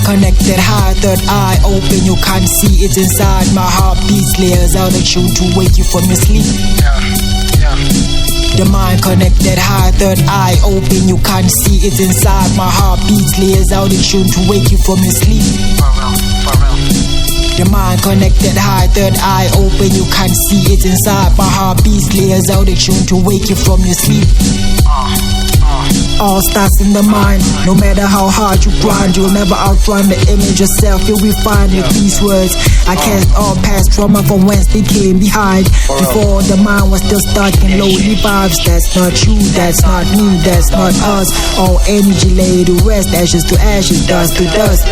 connected high, third eye open, you can't see it inside. My heart beats layers out of tune to wake you from your sleep. The mind connected high, third eye open, you can't see it inside. My heart beats layers out of tune to wake you from your sleep. The mind connected high, third eye open, you can't see it inside. My heart beats layers out of tune to wake you from your sleep. All starts in the mind. No matter how hard you grind, you'll never outrun the image yourself. You'll be fine with these words. I cast all past trauma from whence they came behind. Before the mind was still stuck in lowly vibes. That's not you, that's not me, that's not us. All energy laid to rest, ashes to ashes, dust to dust.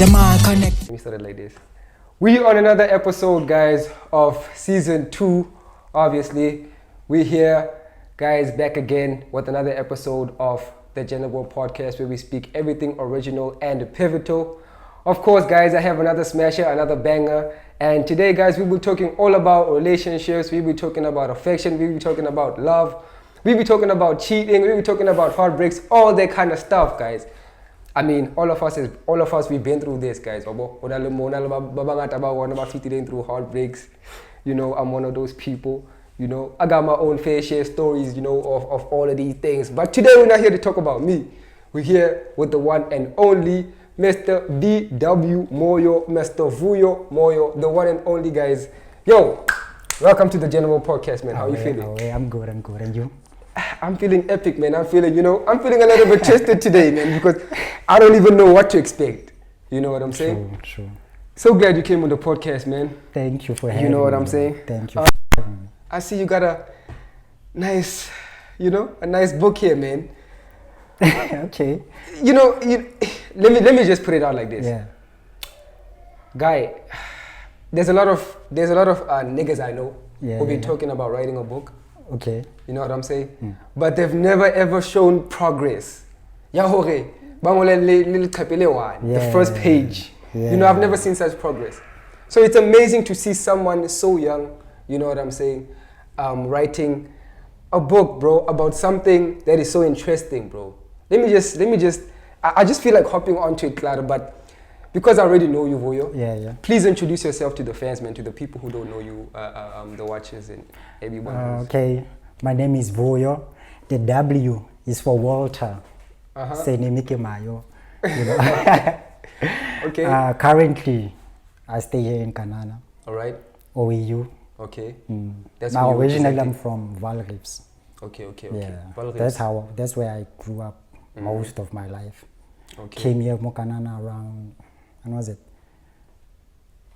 The mind connect. Let me start it like this. We on another episode, guys, of season 2. Obviously, we here, guys, back again with another episode of the General Podcast, where we speak everything original and pivotal. Of course, guys, I have another smasher, another banger, and today, guys, we'll be talking all about relationships. We'll be talking about affection. We'll be talking about love. We'll be talking about cheating. We'll be talking about heartbreaks, all that kind of stuff, guys. I mean, all of us, we've been through this, guys. Through heartbreaks. You know, I'm one of those people. You know, I got my own fair share stories, you know, of all of these things. But today we're not here to talk about me. We're here with the one and only Mr. VW Moyo, Mr. Vuyo Moyo, the one and only, guys. Yo, welcome to the General Podcast, man. How are you feeling? I'm good. And you? I'm feeling epic, man. I'm feeling a little bit tested today, man, because I don't even know what to expect. You know what I'm saying? True. So glad you came on the podcast, man. Thank you for having me. You know what I'm saying? Thank you. I see you got a nice book here, man. Okay. Let me just put it out like this. Yeah. Guy, there's a lot of niggas I know who've been yeah. talking about writing a book. Okay. You know what I'm saying? But they've never ever shown progress. The first page. Yeah. You know, I've never seen such progress. So it's amazing to see someone so young, you know what I'm saying, writing a book, bro, about something that is so interesting, bro. I just feel like hopping onto it, Clara, but because I already know you, Vuyo, Yeah. please introduce yourself to the fans, man, to the people who don't know you, the watchers and everyone. Okay. My name is Vuyo. The W is for Walter. Vuyo Mayo. You know. Okay. Currently, I stay here in Kanana. All right. OEU. Okay. That's now originally I'm from Valrips. Okay. Yeah. Valrips. That's where I grew up most of my life. Okay. Came here Mokanana around, when was it?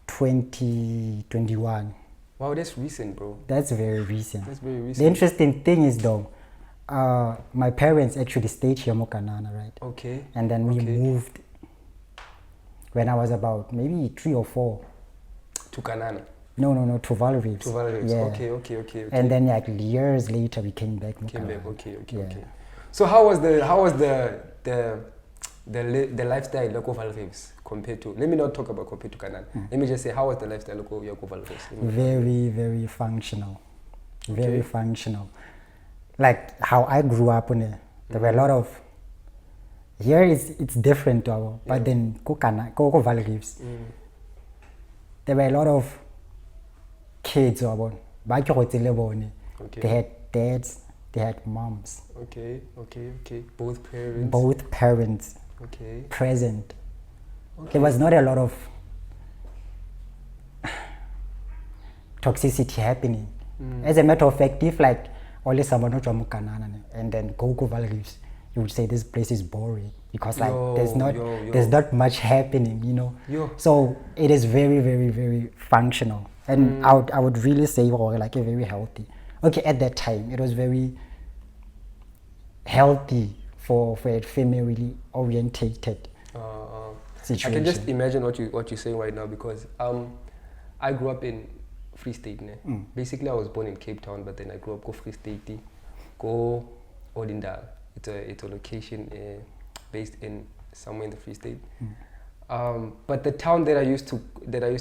2021. Wow, that's recent, bro. That's very recent. The The interesting thing is though, my parents actually stayed here Mokanana, right? Okay. And then we moved when I was about maybe 3 or 4. To Kanana? No, to Valrips. To Valrips. Yeah. Okay. And then like years later we came back. Okay. So how was the lifestyle local Valrips compared to? Let me not talk about compared to Kanana. Let me just say, how was the lifestyle local Valrips? Very, very functional. Very functional. Like how I grew up on it. There were a lot of. Here it's different, but then Ko Valrips. There were a lot of kids, they had dads, they had moms. Okay. Both parents present. There was not a lot of toxicity happening. As a matter of fact, if like only someone and then go Valrips, you would say this place is boring because like there's not much happening, you know. So it is very, very, very functional, and I would really say like a very healthy. Okay, at that time it was very healthy for a family orientated situation. I can just imagine what you're saying right now because I grew up in Free State. Basically, I was born in Cape Town, but then I grew up go Free State, go Odindal. It's a location based in somewhere in the Free State. But the town that I used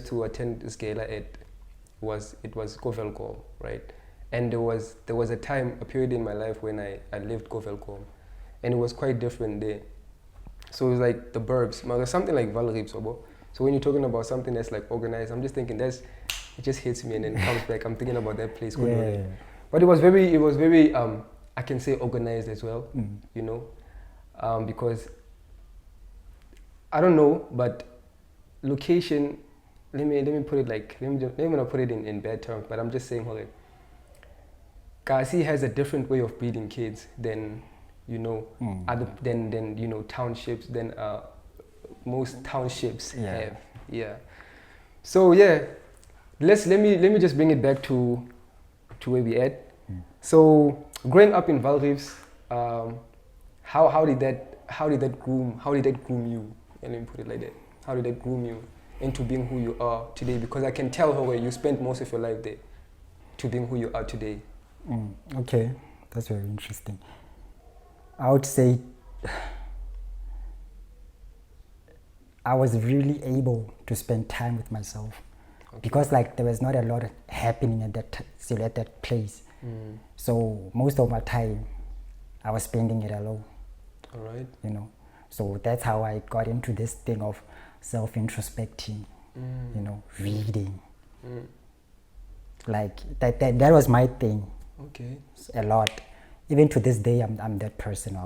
to attend this gala at was Govelkom, right? And there was a period in my life when I lived Govelkom, and it was quite different there. So it's like the burbs. There's something like Valerie Sobo. So when you're talking about something that's like organized, I'm just thinking it just hits me and then comes back. I'm thinking about that place. Yeah. But it was very I can say organized as well, you know, because I don't know, but location. Let me put it like let me not put it in bad terms, but I'm just saying, okay, Kasi has a different way of breeding kids than than townships than most townships have. Yeah. So yeah, let me just bring it back to where we at. So growing up in Valrives, how did that groom you? And let me put it like that. How did that groom you into being who you are today? Because I can tell how you spent most of your life there to being who you are today. Okay, that's very interesting. I would say I was really able to spend time with myself because like there was not a lot happening at that place. So most of my time I was spending it alone. All right. You know, so that's how I got into this thing of self-introspecting, you know, reading. Like that was my thing. Okay. A lot. Even to this day, I'm that person.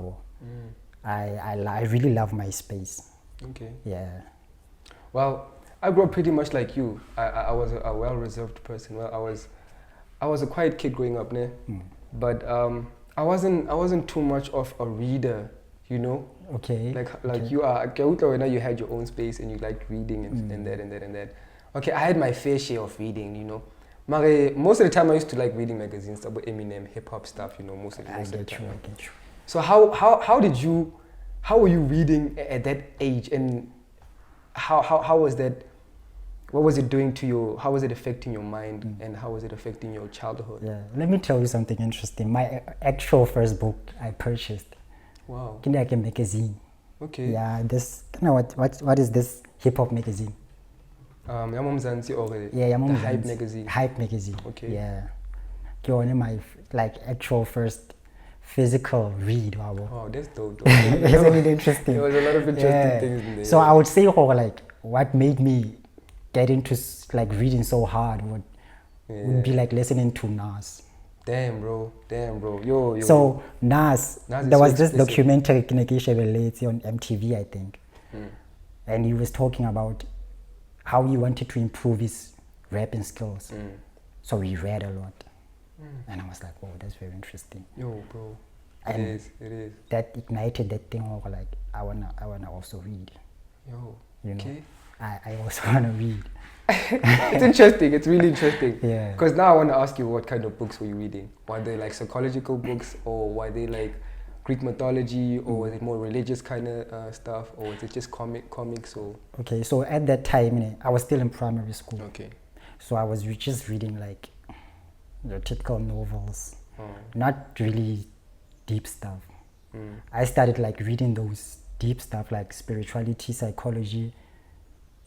I really love my space. Okay. Yeah. Well, I grew up pretty much like you. I was a well-reserved person. Well, I was a quiet kid growing up, but I wasn't too much of a reader, you know. Okay. Like you are. You had your own space and you liked reading and that. Okay, I had my fair share of reading, you know. Most of the time I used to like reading magazines about Eminem, hip hop stuff, you know. Most of the time. I get you. So how were you reading at that age, and how was that? What was it doing to you? How was it affecting your mind, and how was it affecting your childhood? Yeah, let me tell you something interesting. My actual first book I purchased. Wow. Like a magazine. Okay. Yeah, this what is this hip hop magazine? Yamamzansi already. Yeah, the Hype magazine. Hype magazine. Okay. Yeah. My like actual first physical read. Wow. Oh, that's dope. It's really interesting. There was a lot of interesting things in there. So I would say, like, what made me get into like reading so hard would be like listening to Nas. Damn, bro. Yo. So Nas there was this documentary on MTV, I think, and he was talking about how he wanted to improve his rapping skills. So he read a lot. And I was like, oh, that's very interesting. Yo, bro. And it is. That ignited that thing of like, I wanna also read. Yo, you know, okay. I also wanna read. It's interesting. It's really interesting. Yeah. Because now I want to ask you, what kind of books were you reading? Were they like psychological books, or were they like Greek mythology, or was it more religious kind of stuff, or was it just comics? Or okay, so at that time, I was still in primary school. Okay. So I was just reading like the typical novels, not really deep stuff. I started like reading those deep stuff like spirituality, psychology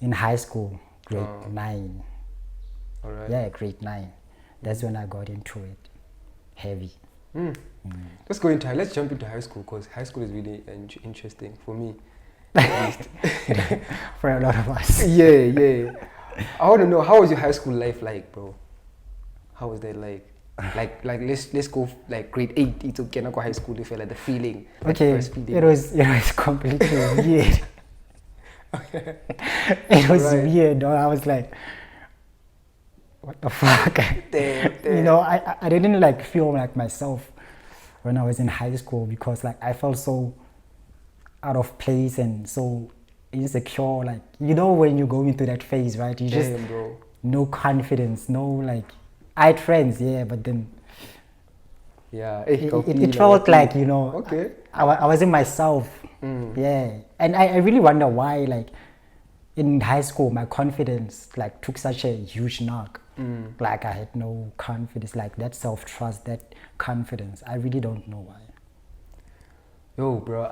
in high school, grade 9. All right. Yeah, grade 9. That's when I got into it heavy. Let's jump into high school, because high school is really interesting for me, at least. For a lot of us. Yeah. I want to know, how was your high school life like, bro? How was that like? Like let's go like grade 8 into Kenako High School. You feel like the feeling. Okay, first feeling. it was completely weird. It was weird. I was like, what the fuck? Damn. You know, I didn't like feel like myself when I was in high school, because like I felt so out of place and so insecure. Like, you know, when you go into that phase, right? You just no confidence, no like. I had friends, yeah, but then it felt like, you know, okay. I wasn't myself. Yeah, and I really wonder why, like, in high school, my confidence like took such a huge knock. Like I had no confidence, like that self-trust, that confidence. I really don't know why. Yo, bro,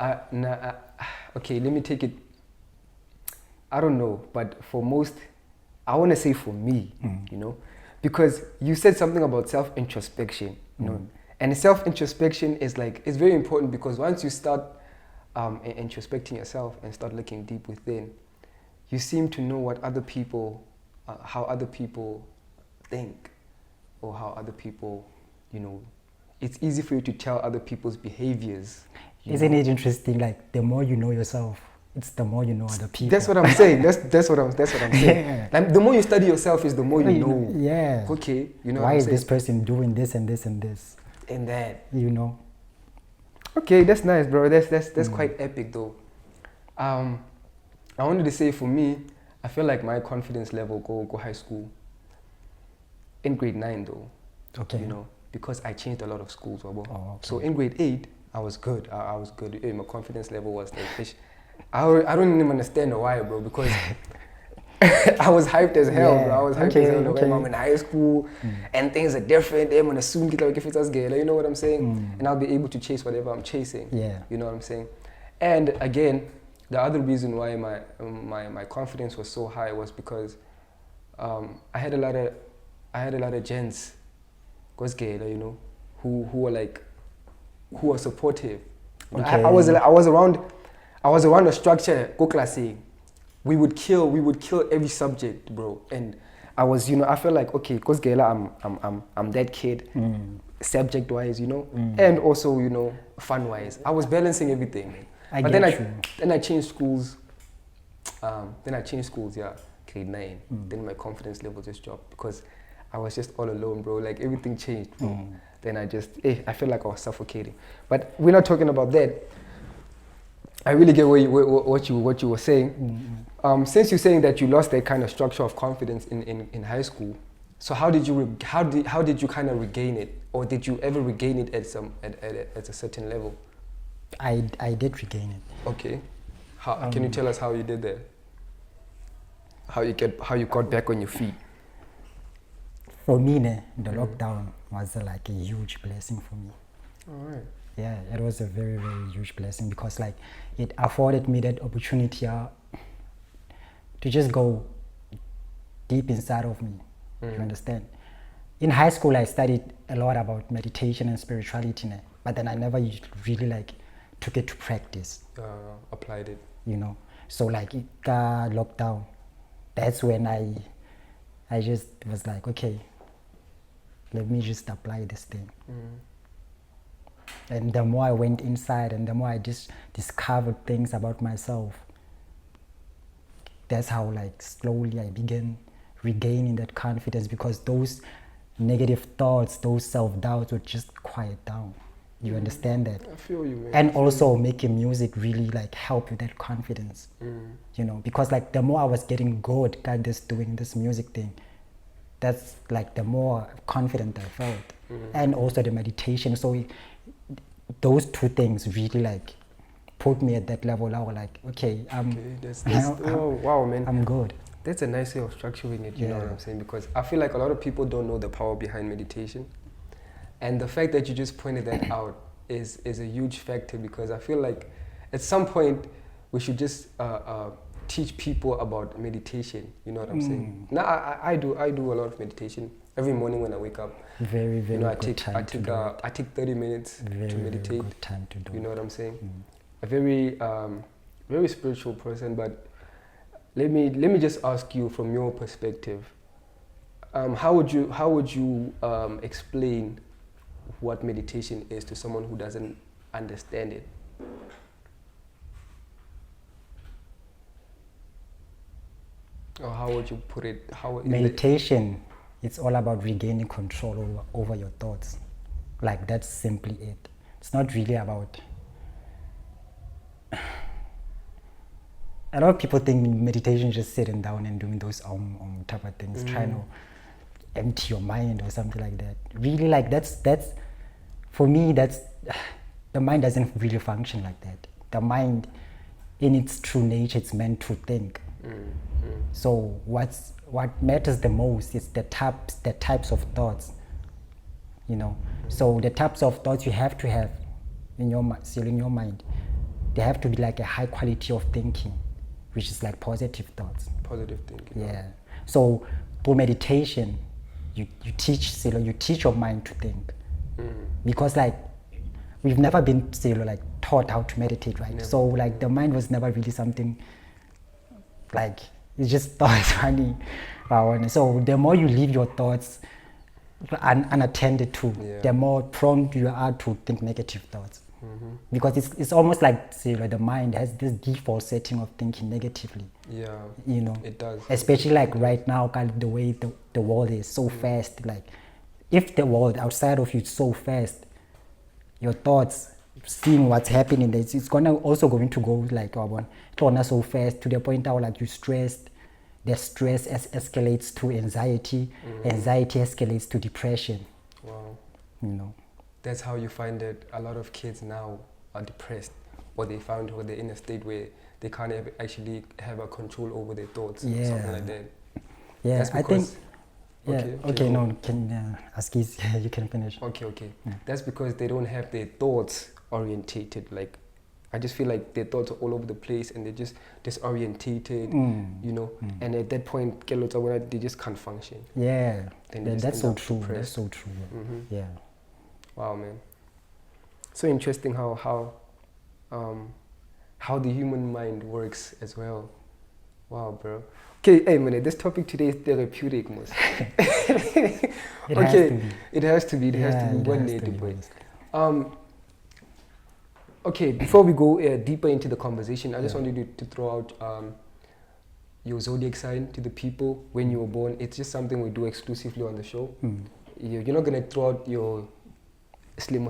okay, let me take it. I don't know, but for most, I want to say for me, you know, because you said something about self-introspection, you know, and self-introspection is like, it's very important, because once you start introspecting yourself and start looking deep within, you seem to know what other people, how other people think, or how other people, it's easy for you to tell other people's behaviors. Isn't it interesting? Like the more you know yourself, it's the more you know other people. That's what I'm saying. That's what I'm saying. Yeah. Like the more you study yourself, is the more you know. Yeah. Okay. Why is this person doing this and this and this? And that. Okay, that's nice, bro. That's quite epic, though. I wanted to say, for me, I feel like my confidence level go high school. In grade 9, though. Okay. Because I changed a lot of schools. Oh, okay. So in grade 8, I was good. I was good. My confidence level was like fish. I don't even understand why, bro, because I was hyped as hell, bro. I was hyped as hell. Okay. I'm in high school and things are different. I'm gonna soon get like if it's us gay, you know what I'm saying? And I'll be able to chase whatever I'm chasing. Yeah. You know what I'm saying? And again, the other reason why my confidence was so high was because I had a lot of gents, gay, who were supportive. Okay. I was around a structure, go classy. We would kill every subject, bro. And I was, I felt like, okay, cause Gela, I'm that kid, subject wise, and also, fun wise. I was balancing everything. Then I changed schools. Grade 9. Then my confidence level just dropped because I was just all alone, bro. Like everything changed. Then I felt like I was suffocating. But we're not talking about that. I really get what you were saying. Since you're saying that you lost that kind of structure of confidence in high school, so how did you kind of regain it, or did you ever regain it at a certain level? I did regain it. Okay, can you tell us how you did that? How you got back on your feet? For me, the lockdown was like a huge blessing for me. All right. Yeah, it was a very, very huge blessing because like it afforded me that opportunity to just go deep inside of me. You understand? In high school, I studied a lot about meditation and spirituality, but then I never really like took it to practice. Applied it. So like it got locked down. That's when I just was like, okay, let me just apply this thing. And the more I went inside and the more I just discovered things about myself, that's how like slowly I began regaining that confidence, because those negative thoughts, those self-doubts would just quiet down. You understand that? I feel you, man. And also making music really like help with that confidence. Because like the more I was getting good at this doing this music thing, that's like the more confident I felt. And also the meditation. So those two things really like put me at that level. I was like, okay, wow, man. I'm good. That's a nice way of structuring it, you know what I'm saying? Because I feel like a lot of people don't know the power behind meditation. And the fact that you just pointed that out is a huge factor, because I feel like at some point we should just teach people about meditation, you know what I'm saying? Now I do a lot of meditation every morning when I wake up. Very, very I good time to do it. I take 30 minutes to meditate. Very good time to do you know what I'm saying? A very very spiritual person, but let me just ask you from your perspective, how would you explain what meditation is to someone who doesn't understand it? Or how would you put it? Meditation, it's all about regaining control over your thoughts. Like that's simply it. It's not really about... A lot of people think meditation is just sitting down and doing those type of things, trying to empty your mind or something like that. Really, like that's for me, that's the mind doesn't really function like that. The mind, in its true nature, it's meant to think. So what matters the most is the types of thoughts, So the types of thoughts you have to have in your mind, they have to be like a high quality of thinking, which is like positive thoughts. Positive thinking. Yeah. So through meditation, you teach your mind to think, because like we've never been like taught how to meditate, right? So like the mind was never really something like it just thoughts running around. So the more you leave your thoughts unattended to, the more prone you are to think negative thoughts. Because it's almost like, say, like the mind has this default setting of thinking negatively. Yeah, you know, it does. Especially like right now, kind of the way the world is so fast. Like, if the world outside of you is so fast, your thoughts, seeing what's happening, it's also going to go like so fast to the point how like you stressed. The stress escalates to anxiety. Anxiety escalates to depression. Wow. You know. That's how you find that a lot of kids now are depressed, or they're in a state where they can't actually have a control over their thoughts, or something like that. Yeah, that's because, I think. Okay, no, can ask you can finish. Okay. Yeah. That's because they don't have their thoughts orientated. Like, I just feel like their thoughts are all over the place and they're just disorientated, you know. And at that point, they just can't function. Yeah, that's so true. That's so true. Yeah. Wow, man. So interesting how the human mind works as well. Wow, bro. Okay, hey man, this topic today is therapeutic, most. It has to be one day to be. Okay, before we go deeper into the conversation, I just wanted you to throw out your zodiac sign to the people when you were born. It's just something we do exclusively on the show. You're not gonna throw out your you're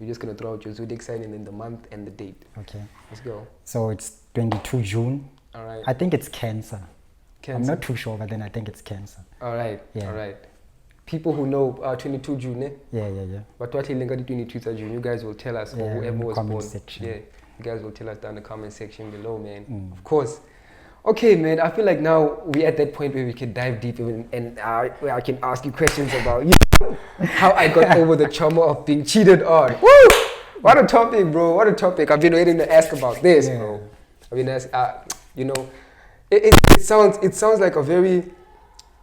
just going to throw out your zodiac sign and then the month and the date. Okay. Let's go. So it's 22 June. All right. I think it's Cancer. I'm not too sure, but then I think it's Cancer. All right. Yeah. All right. People who know 22 June, eh? Yeah. But what 22 June, you guys will tell us, or whoever was born. Section. Yeah. You guys will tell us down in the comment section below, man. Of course. Okay, man, I feel like now we're at that point where we can dive deep and where I can ask you questions about how I got over the trauma of being cheated on. Woo! What a topic, bro. What a topic. I've been waiting to ask about this, bro. I mean, it sounds like a very...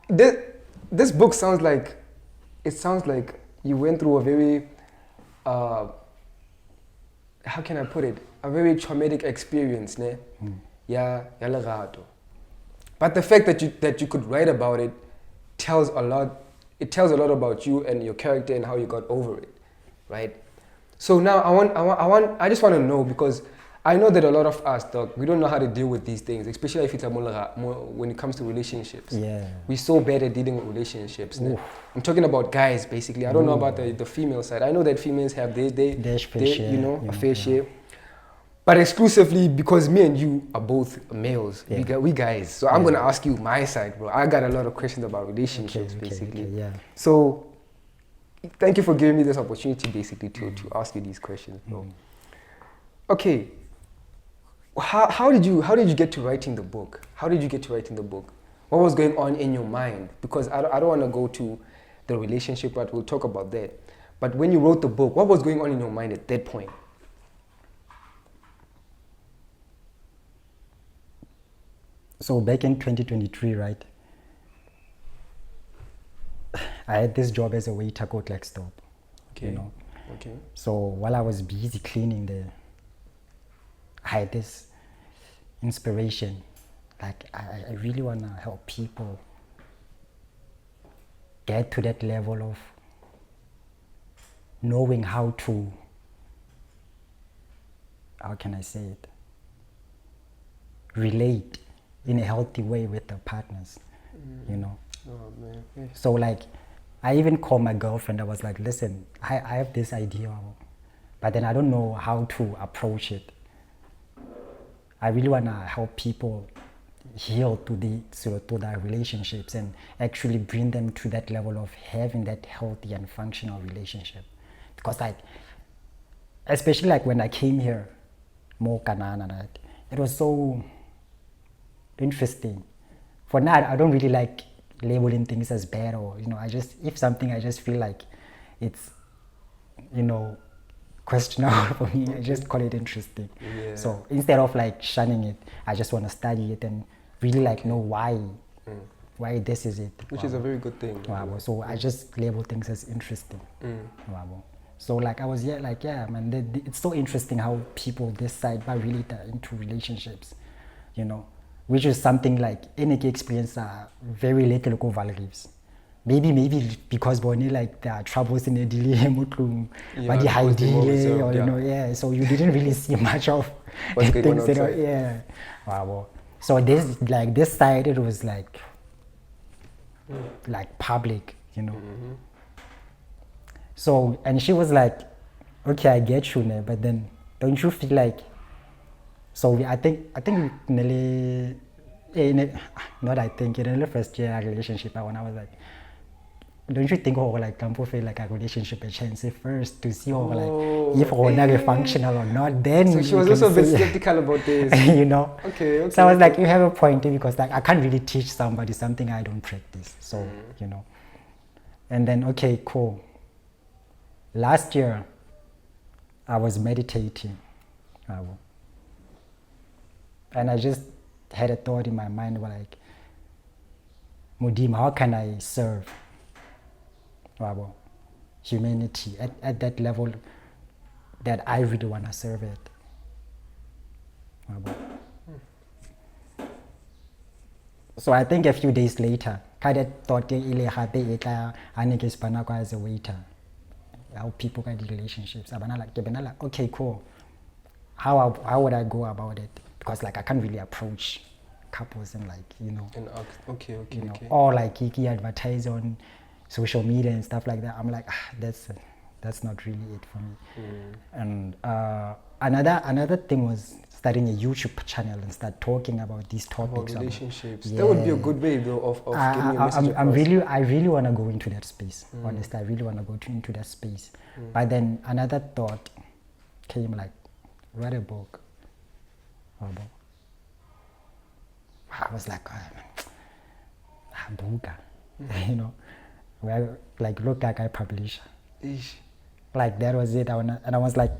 This book sounds like you went through a very... how can I put it? A very traumatic experience, ne? Yeah, but the fact that you could write about it tells a lot. It tells a lot about you and your character and how you got over it, right? So now I just want to know, because I know that a lot of us, dog, we don't know how to deal with these things, especially if it's when it comes to relationships. Yeah, we're so bad at dealing with relationships. I'm talking about guys, basically. I don't know about the female side. I know that females have a fair share. But exclusively because me and you are both males, we guys. So I'm gonna ask you my side, bro. I got a lot of questions about relationships, basically. So thank you for giving me this opportunity, basically, to ask you these questions, bro. Okay, how did you get to writing the book? How did you get to writing the book? What was going on in your mind? Because I don't want to go to the relationship, but we'll talk about that. But when you wrote the book, what was going on in your mind at that point? So back in 2023, right, I had this job as a waiter at Like Stop. Okay. You know. Okay. So while I was busy cleaning there, I had this inspiration. Like I really want to help people get to that level of knowing how to, how can I say it, relate in a healthy way with their partners, you know. Oh, man. Yeah. So like, I even called my girlfriend. I was like, listen, I have this idea, but then I don't know how to approach it. I really want to help people heal to their relationships and actually bring them to that level of having that healthy and functional relationship. Because like, especially like when I came here, it was so interesting. For now, I don't really like labeling things as bad, or if something I just feel like it's questionable for me, I just call it interesting. Yeah. So instead of like shunning it, I just want to study it and really like know why this is it. Which is a very good thing. So I just label things as interesting. So like I was man, it's so interesting how people this side are really into relationships, you know, which is something like any experience very little local values. Maybe because Bonnie like there are troubles in the delay but the high delay or you know, so you didn't really see much of what's going on outside. Yeah. Wow. So this side it was like public, you know. Mm-hmm. So and she was like, okay, I get you, but then don't you feel like? So I think nearly, in the first year relationship when I was like, don't you think like Campo feel like a relationship a chance first to see like if they're functional or not? Then so she was also a bit skeptical about this, you know. Okay. So I was like, you have a point because like I can't really teach somebody something I don't practice. So you know, and then okay, cool. Last year, I was meditating, and I just had a thought in my mind like, Mudim, how can I serve humanity at that level that I really want to serve it? So I think a few days later, I thought as a waiter. How people get the relationships. I'm like, okay, cool. How would I go about it? Because like I can't really approach couples and like, you know. Okay. Or like Kiki advertise on social media and stuff like that. I'm like, that's not really it for me. And another thing was starting a YouTube channel and start talking about these topics. About relationships. That would be a good way though of getting a message across. I really want to go into that space. Honestly, I really want to go into that space. But then another thought came like, write a book. I was like, book, you know, where like look like I publish. Like that was it. And I was like,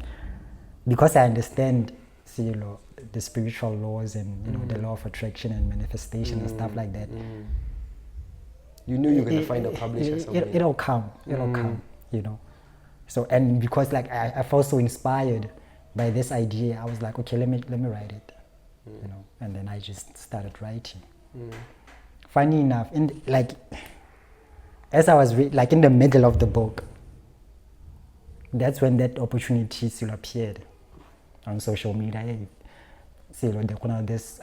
because I understand, you know, the spiritual laws and you know the law of attraction and manifestation and stuff like that. You knew you were gonna find a publisher somewhere. It'll come, you know. So and because like I felt so inspired by this idea, I was like, okay, let me write it, you know. And then I just started writing. Funny enough, as I was in the middle of the book, that's when that opportunity still appeared on social media. See, this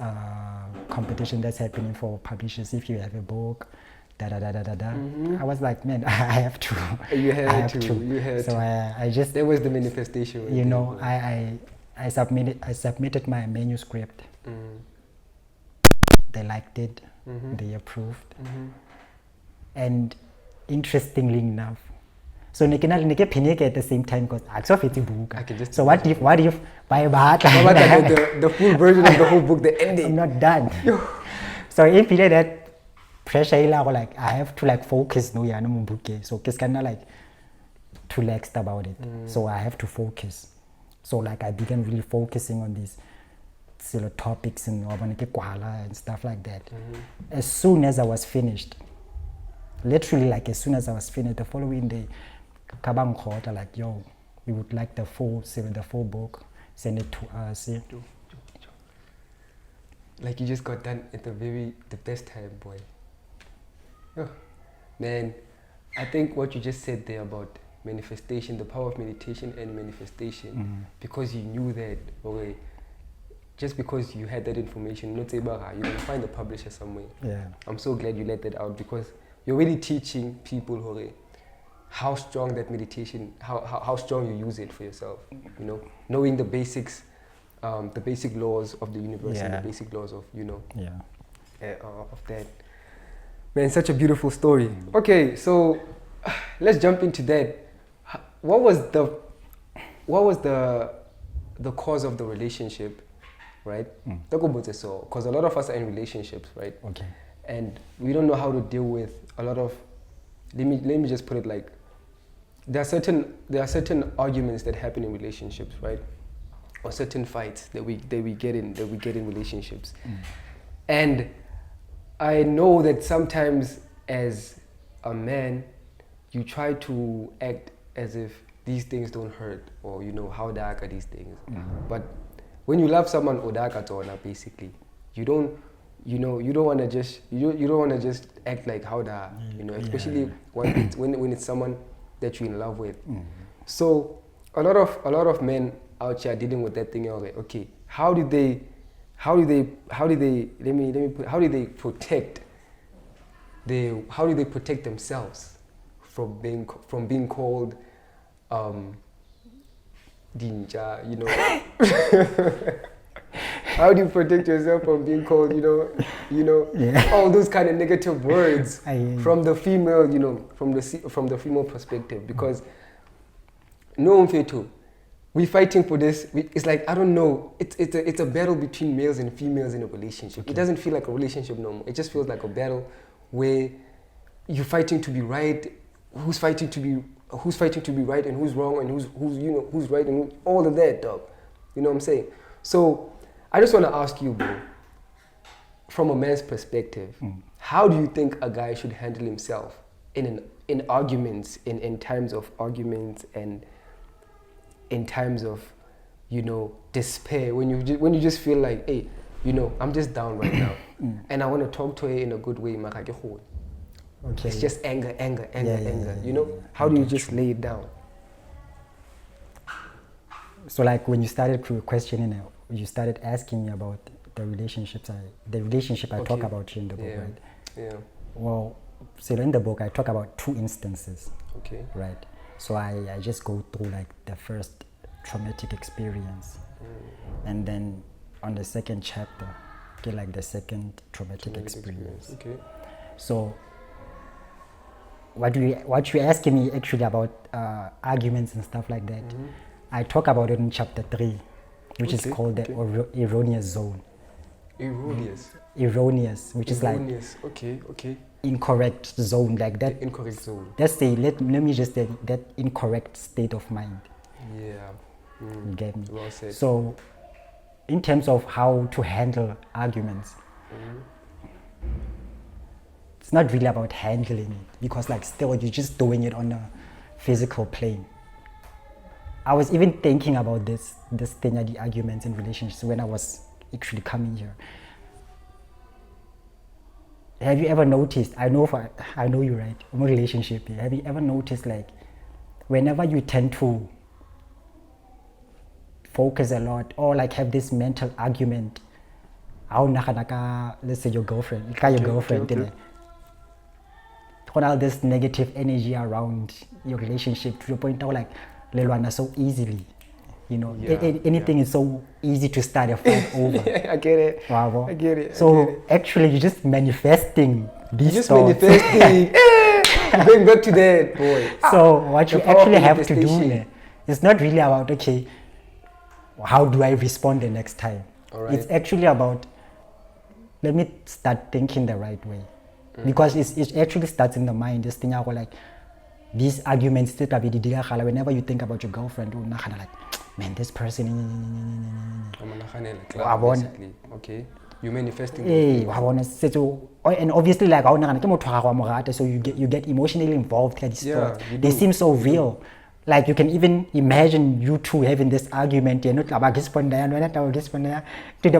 competition that's happening for publishers. If you have a book, I was like, man, I have to. You had to. So I just. That was the manifestation. You know, I submitted my manuscript. They liked it. They approved. And interestingly enough, so at the same time because so what if by the full version of the whole book, the ending? I'm not done. So if that pressure like I have to like focus so it's kind of like too laxed about it. So I have to focus. So like I began really focusing on these topics and stuff like that. As soon as I was finished, literally like as soon as I was finished, the following day, Kabang called like, yo, we would like the full book, send it to us. Like you just got done at the best time, boy. Oh, man, I think what you just said there about manifestation, the power of meditation and manifestation, because you knew that, okay, just because you had that information, not say you're gonna find a publisher somewhere. Yeah. I'm so glad you let that out because you're really teaching people, okay, how strong that meditation, how strong you use it for yourself, you know, knowing the basics, the basic laws of the universe and the basic laws of, you know, of that. Man, such a beautiful story. Okay, so let's jump into that. What was the cause of the relationship, right? Because a lot of us are in relationships, right? Okay. And we don't know how to deal with a lot of. Let me just put it like, there are certain arguments that happen in relationships, right? Or certain fights that we get in relationships, and I know that sometimes as a man, you try to act as if these things don't hurt, or how dark are these things. But when you love someone, odaka tona, basically, you don't want to just act like how da, especially when it's someone that you're in love with. So a lot of men out here dealing with that thing. Okay, how do they protect themselves from being called Dinja, How do you protect yourself from being called, all those kind of negative words from the female, from the female perspective? Because no one we're fighting for this. It's like, I don't know. It's a battle between males and females in a relationship. Okay. It doesn't feel like a relationship no more. It just feels like a battle where you're fighting to be right. Who's fighting to be right, and who's wrong, and who's right, and all of that, dog. You know what I'm saying? So I just want to ask you, bro, from a man's perspective, how do you think a guy should handle himself in arguments, in times of arguments, and in times of despair, when you just feel like, hey, I'm just down right now, and I want to talk to her in a good way, okay. It's just anger. How do you just lay it down? So like when you started questioning, you started asking me about the relationship I talk about here in the book, right? Yeah. Well, so in the book I talk about 2 instances. Okay. Right. So I just go through like the first traumatic experience, and then on the second chapter, get like the second traumatic experience. Okay. So what you're asking me actually about arguments and stuff like that, I talk about it in chapter 3, which is called the erroneous zone. Erroneous, which is like incorrect zone, like that. Incorrect zone. Let's say, let me just say that incorrect state of mind. Yeah. You get me? Well said. So, in terms of how to handle arguments, it's not really about handling it, because like still you're just doing it on a physical plane. I was even thinking about this thing at the arguments in relationships when I was actually coming here. Have you ever noticed, I know you're right, I'm a relationship here. Have you ever noticed, like, whenever you tend to focus a lot or like have this mental argument, let's say your girlfriend, all this negative energy around your relationship, to the point how like lelwana so easily, anything is so easy to start a fight over. I get it. Wow. I get it. So actually you're just manifesting these thoughts. Manifesting. Going back to that, boy. So what you actually have to do is not really about, okay, how do I respond the next time? All right. It's actually about, let me start thinking the right way. Because it actually starts in the mind. This thing like these arguments whenever you think about your girlfriend, like, man, this person basically. Okay. You're manifesting. And obviously like so you get emotionally involved. They seem so real. Like you can even imagine you two having this argument, to the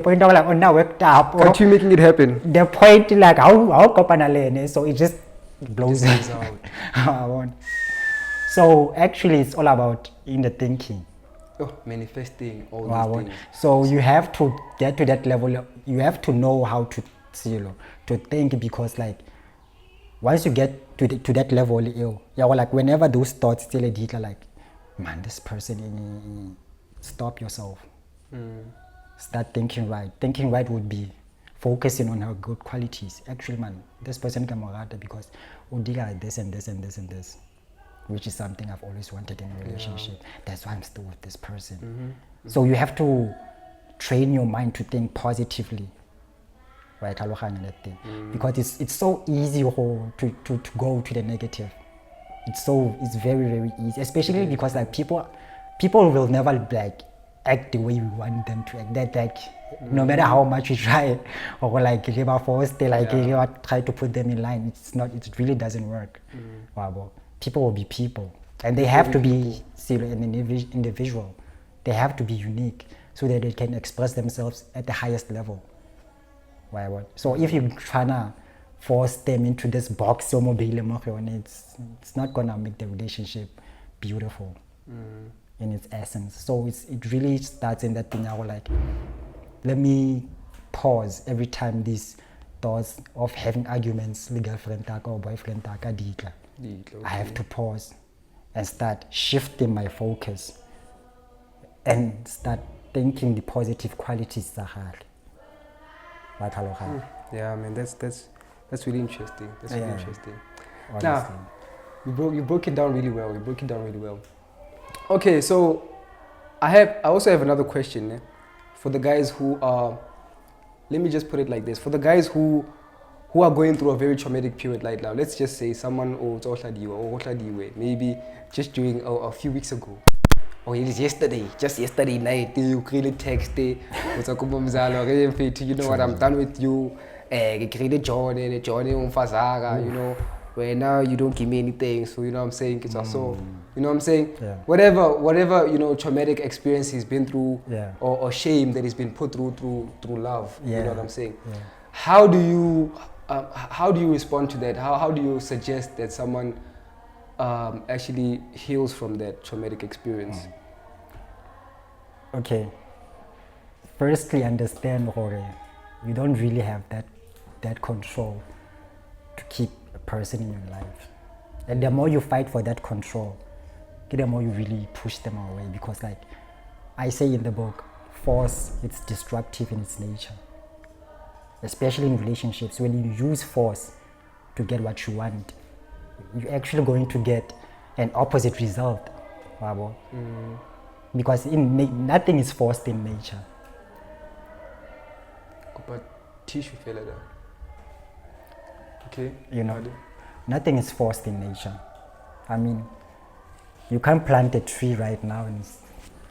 point of like, oh, now worked up. Can't you making it happen? The point like how so it just blows out. So actually it's all about in the thinking. Manifesting all these things. So you have to get to that level. You have to know how to think, because like once you get to that level, like whenever those thoughts still like, man, this person, stop yourself. Start thinking right. Thinking right would be focusing on her good qualities. Actually, man, this person can because like this and this and this and this, which is something I've always wanted in a relationship. That's why I'm still with this person. So you have to train your mind to think positively. Right, because it's so easy to go to the negative. It's very, very easy, especially because like people will never like act the way you want them to act. That like no matter how much you try or like try to put them in line, it really doesn't work. People will be people. And they have to be still an individual. They have to be unique so that they can express themselves at the highest level. So if you're trying to force them into this box, it's not gonna make the relationship beautiful in its essence. So it really starts in that thing. I was like, let me pause every time these thoughts of having arguments with girlfriend or boyfriend I have to pause and start shifting my focus and start thinking the positive qualities. Yeah, man, that's really interesting. That's really interesting. Honestly. Now, you broke it down really well. Okay, so I also have another question for the guys who are. Let me just put it like this: for the guys who are going through a very traumatic period right now. Let's just say someone maybe just during a few weeks ago. Or it is just yesterday night, you really texted, you know what, I'm done with you, Johnny, you know, where now you don't give me anything, so you know what I'm saying, it's also, you know what I'm saying, whatever, you know, traumatic experience he's been through, or shame that he's been put through love, you know what I'm saying. How do you respond to that? How do you suggest that someone actually heals from that traumatic experience? Okay. Firstly, understand you don't really have that control to keep a person in your life. And the more you fight for that control, the more you really push them away. Because like I say in the book, force, it's destructive in its nature. Especially in relationships, when you use force to get what you want, you're actually going to get an opposite result. Because nothing is forced in nature. But tissue failure. Okay. You know, nothing is forced in nature. I mean, you can't plant a tree right now and it's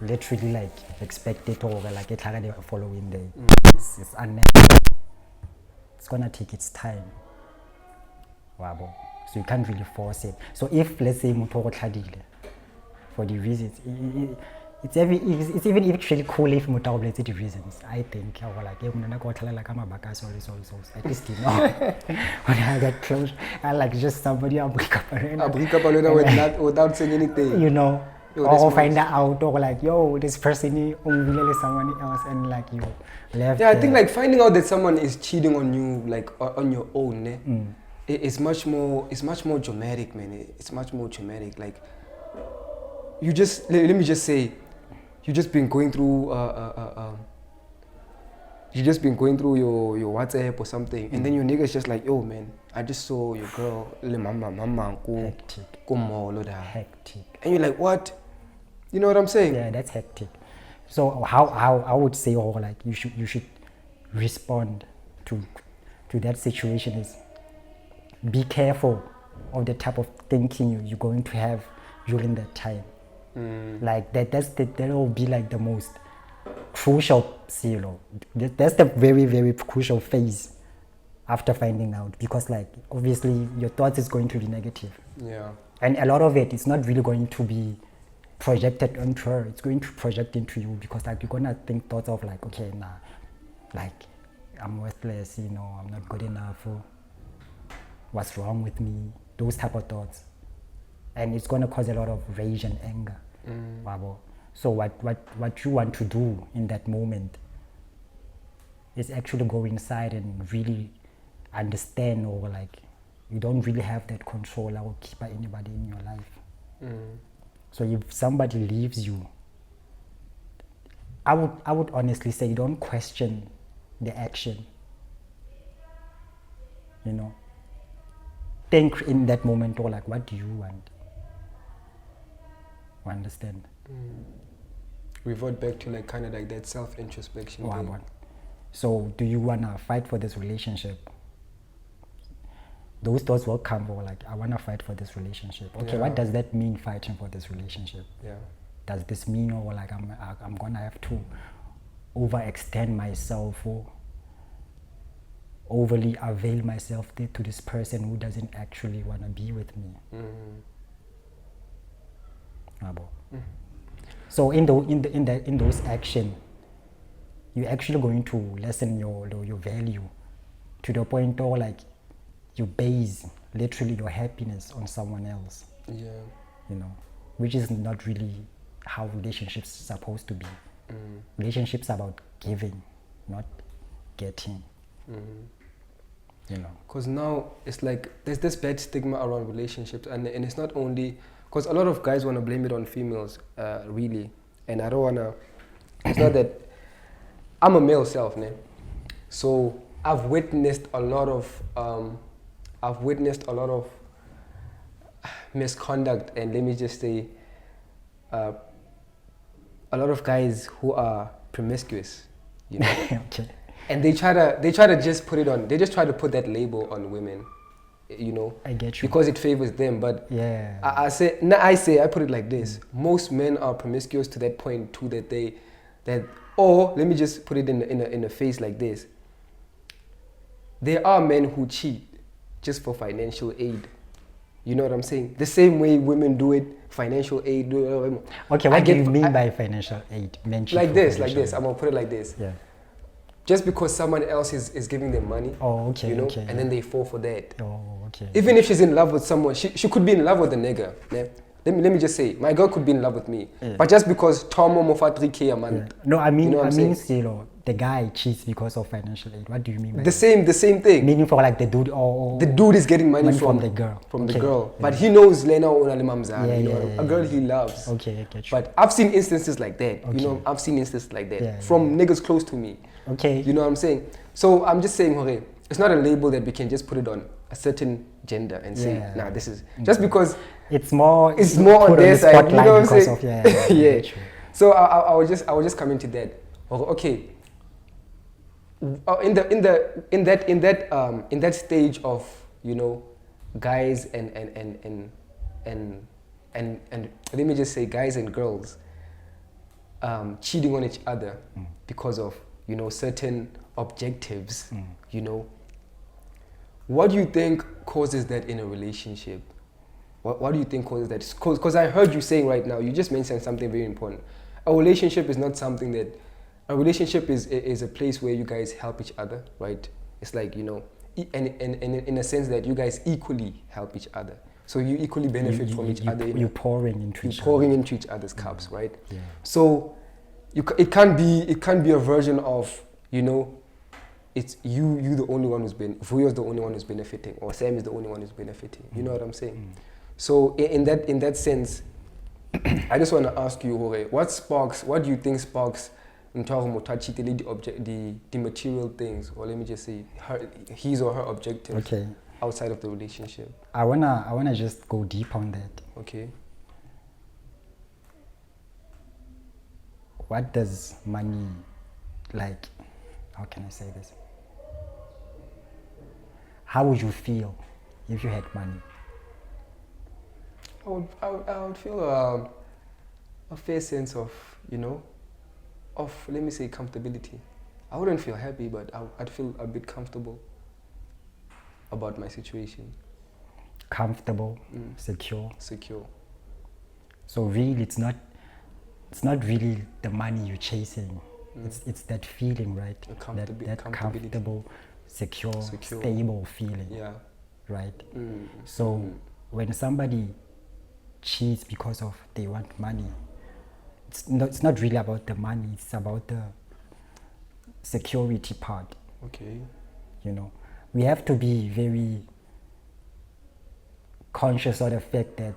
literally like expect it over like it the following day. It's unnatural. It's gonna take its time. So you can't really force it. So if let's say for the reasons, it's even actually cool if mutables the reasons. I think at least you know when I get close, I like just somebody I'll break up without saying anything. You know. Or find out or like, yo, this person is someone else, and like you left. Yeah, I think like finding out that someone is cheating on you like on your own, it's much more dramatic, man. It's much more traumatic. Like you just let me just say, you just been going through your WhatsApp or something, and then your nigga's just like, yo, man, I just saw your girl, hectic, and you're like, what? You know what I'm saying? Yeah, that's hectic. So how I would say, like you should respond to that situation is be careful of the type of thinking you're going to have during that time. Like that will be like the most crucial, that's the very, very crucial phase after finding out, because like obviously your thoughts is going to be negative. Yeah. And a lot of it is not really going to be projected onto her. It's going to project into you, because like you're gonna think thoughts of like, okay, nah, like I'm worthless, you know, I'm not good enough. What's wrong with me? Those type of thoughts, and it's gonna cause a lot of rage and anger. So what you want to do in that moment is actually go inside and really understand, or like you don't really have that control or keep anybody in your life. So if somebody leaves you, I would honestly say don't question the action. You know, think in that moment, or like, what do you want? Understand? Revert back to like kind of like that self-introspection thing. So do you wanna fight for this relationship? Those thoughts will come, or like, I wanna fight for this relationship. Okay, what does that mean, fighting for this relationship? Yeah. Does this mean, or like I'm gonna have to overextend myself or overly avail myself to this person who doesn't actually wanna be with me? So in those action, you're actually going to lessen your value to the point where like you base literally your happiness on someone else. Yeah. You know, which is not really how relationships are supposed to be. Relationships are about giving, not getting. You know, because now it's like there's this bad stigma around relationships, and it's not only because a lot of guys want to blame it on females, really, and I don't want to. It's not that I'm a male self, ne? So I've witnessed a lot of misconduct, and let me just say, a lot of guys who are promiscuous, you know. okay. And they try to just put it on. They just try to put that label on women, you know. I get you. Because it favors them. But yeah, I put it like this: most men are promiscuous to that point too. Or let me just put it in a face like this: there are men who cheat just for financial aid. You know what I'm saying? The same way women do it, financial aid. Okay, what do you mean by financial aid? Men cheat like for this. financial I'm gonna put it like this. Yeah. Just because someone else is giving them money, okay, you know, okay, and then they fall for that. Oh, okay. Even if she's in love with someone, she could be in love with a nigga. Yeah? Let me just say, my girl could be in love with me, but just because Tom Mofa 3K a month. No, I mean, you know I mean, still, the guy cheats because of financial aid. What do you mean by the same thing? Meaning for like the dude, or the dude is getting money from the girl, the girl, but he knows Lena Onalimamza, a girl he loves. Okay, I get you. But I've seen instances like that. You know, I've seen instances like that from niggas close to me. Okay. You know what I'm saying? So I'm just saying, Jorge, it's not a label that we can just put it on a certain gender and say, nah, this is just because it's more on their side. You know what I'm saying? Yeah. So I was just coming to that. Okay. In that stage of, you know, guys and let me just say guys and girls cheating on each other because of, you know, certain objectives, you know, what do you think causes that in a relationship? What do you think causes that? Because I heard you saying right now, you just mentioned something very important. A relationship is not something that, a relationship is a place where you guys help each other, right? It's like, you know, and in a sense that you guys equally help each other. So you equally benefit from each other. You're pouring into each other's cups, right? Yeah. So it can't be a version of, you know, it's you the only one who's been, Vuyo's the only one who's benefiting, or Sam is the only one who's benefiting. You know what I'm saying? So in that sense, I just want to ask you, Jorge, what do you think sparks the material things, or let me just say his or her objectives outside of the relationship? I wanna just go deep on that. Okay. What does money, like, how can I say this? How would you feel if you had money? I would feel a fair sense of, you know, of, let me say, comfortability. I wouldn't feel happy, but I'd feel a bit comfortable about my situation. Comfortable, secure. So really, it's not really the money you're chasing. It's that feeling, right? That comfortable, secure, stable feeling. Yeah. Right. So when somebody cheats because of they want money, it's not really about the money. It's about the security part. Okay. You know, we have to be very conscious of the fact that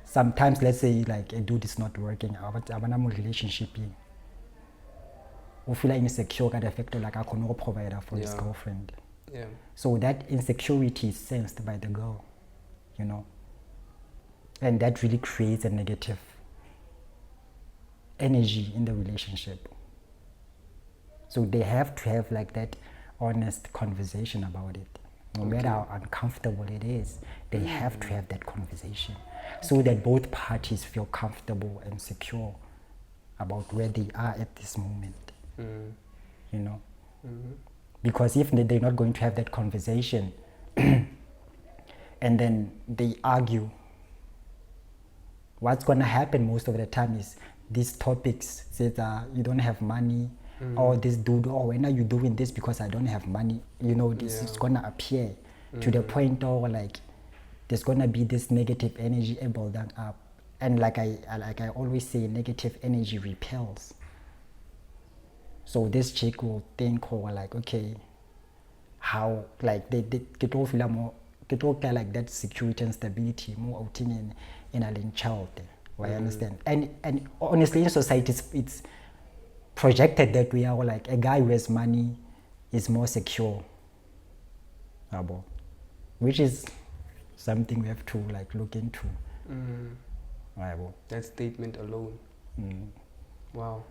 sometimes, let's say, like a dude is not working out, I'm in a relationship. We feel like insecure got affected, like I cannot provide for his girlfriend. Yeah. So that insecurity is sensed by the girl, you know, and that really creates a negative energy in the relationship. So they have to have like that honest conversation about it. No matter how uncomfortable it is, they have to have that conversation so that both parties feel comfortable and secure about where they are at this moment. You know, because if they're not going to have that conversation and then they argue what's gonna happen most of the time is these topics say that you don't have money, or this dude, oh, when are you doing this because I don't have money? You know, this is gonna appear to the point or like there's gonna be this negative energy building up, and like I always say, negative energy repels. So this chick will think, or like, okay, how like they get all feel more, get all like that security and stability more out in a child. I understand, and honestly in society it's projected that we are like a guy who has money is more secure, which is something we have to like look into. That statement alone. Wow.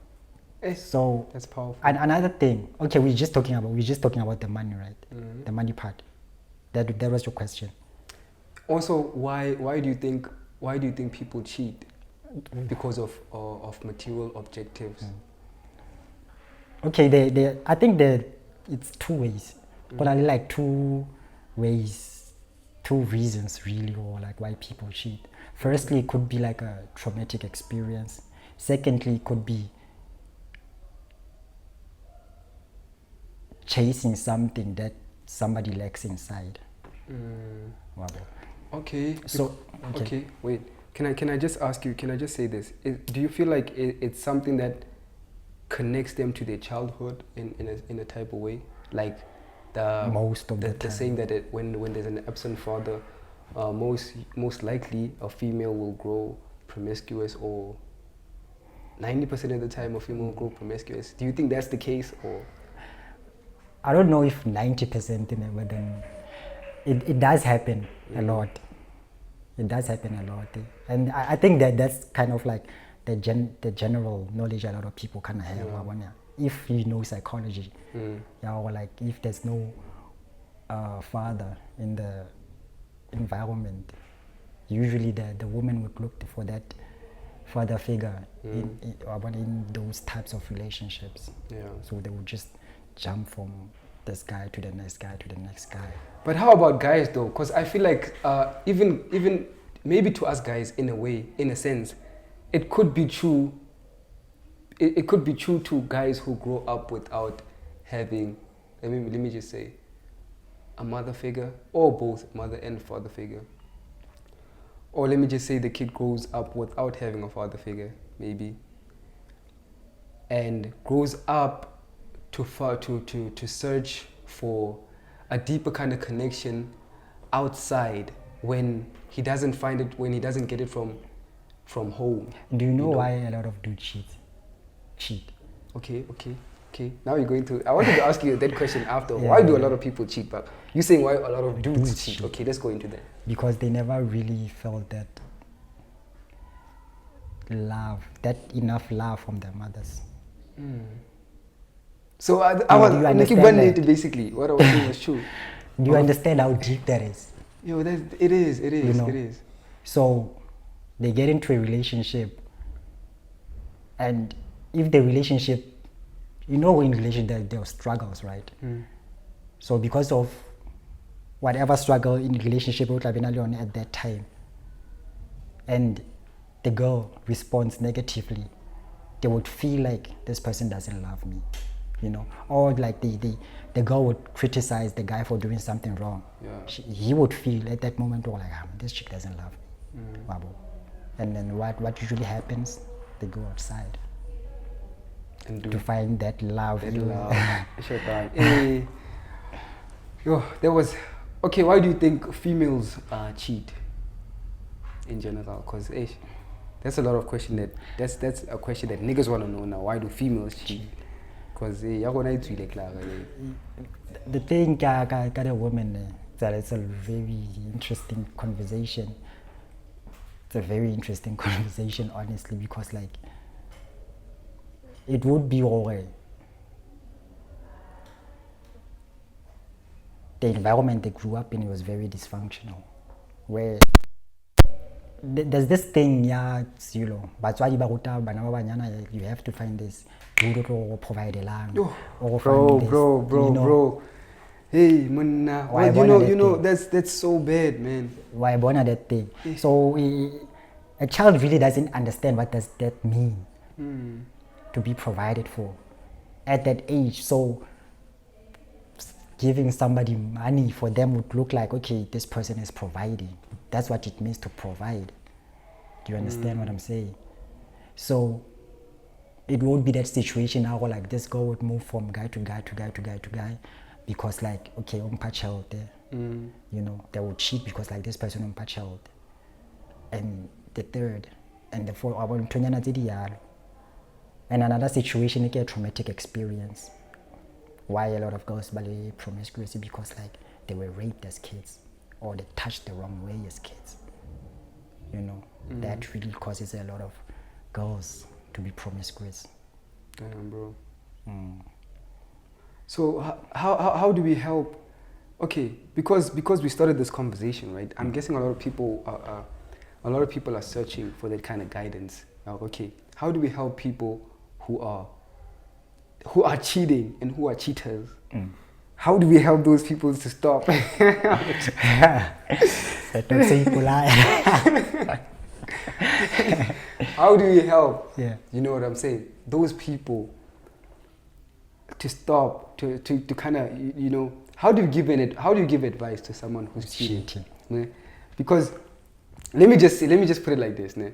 So that's powerful. And another thing, okay, we're just talking about the money, right? The money part. That was your question. Also, why do you think people cheat? Because of material objectives. Okay, I think that it's two ways. But I like two ways, two reasons really, or like why people cheat. Firstly, it could be like a traumatic experience. Secondly, it could be chasing something that somebody lacks inside. Okay. So okay, wait. Can I just ask you? Can I just say this? Do you feel like it's something that connects them to their childhood in a type of way, like most of the time? The saying that when there's an absent father, most likely a female will grow promiscuous, or 90% of the time a female will grow promiscuous. Do you think that's the case, or? I don't know if 90%, but then it does happen a lot. It does happen a lot, and I think that's kind of like the general knowledge a lot of people kind of have. If you know psychology, or like if there's no father in the environment, usually the woman would look for that father figure in those types of relationships. So they would just jump from this guy to the next guy to the next guy. But how about guys though? Because I feel like even maybe to us guys, in a way, in a sense, it could be true. It could be true to guys who grow up without having, let me just say, a mother figure, or both mother and father figure. Or let me just say the kid grows up without having a father figure, maybe, and grows up to search for a deeper kind of connection outside when he doesn't find it, when he doesn't get it from home. Do you know why a lot of dudes cheat? Okay. Now you're going to, I wanted to ask you that question after. Why do a lot of people cheat? But you're saying why a lot of dudes cheat. Okay, let's go into that. Because they never really felt that love, that enough love from their mothers. So I was keep running it basically. What I was saying was true. Do you understand how deep that is? Yo, it is. You know? It is. So they get into a relationship, and if the relationship, in relationship there are struggles, right? So because of whatever struggle in the relationship at that time, and the girl responds negatively, they would feel like this person doesn't love me, or like the girl would criticize the guy for doing something wrong. He would feel at that moment, like, this chick doesn't love me. And then what usually happens, they go outside and to find that love. Okay, why do you think females cheat in general? Because that's a lot of question that's a question that niggas want to know now. Why do females cheat? Because the thing got a woman that it's a very interesting conversation. It's a very interesting conversation, honestly, because like it would be alright. The environment they grew up in was very dysfunctional, where there's this thing, but you have to find this to provide a land. Bro. Hey, man, that's so bad, man. Why born that thing? So a child really doesn't understand what does that mean to be provided for at that age. So giving somebody money for them would look like, okay, this person is providing. That's what it means to provide. Do you understand what I'm saying? So it won't be that situation now where like this girl would move from guy to guy to guy to guy to guy because like, okay, child there. You know, they would cheat because like this person child. And the third and the fourth, and another situation, like a traumatic experience. Why a lot of girls ballet promiscuity because like they were raped as kids or they touched the wrong way as kids. You know, that really causes a lot of girls to be promiscuous. Damn, bro. So how do we help? Okay, because we started this conversation, right? I'm guessing a lot of people are searching for that kind of guidance. Now, okay, how do we help people who are cheating and who are cheaters? How do we help those people to stop? How do we help? Yeah. You know what I'm saying? Those people to stop, to kind of, you know, how do you give advice to someone who's cheating? Ne? Because let me just put it like this, ne?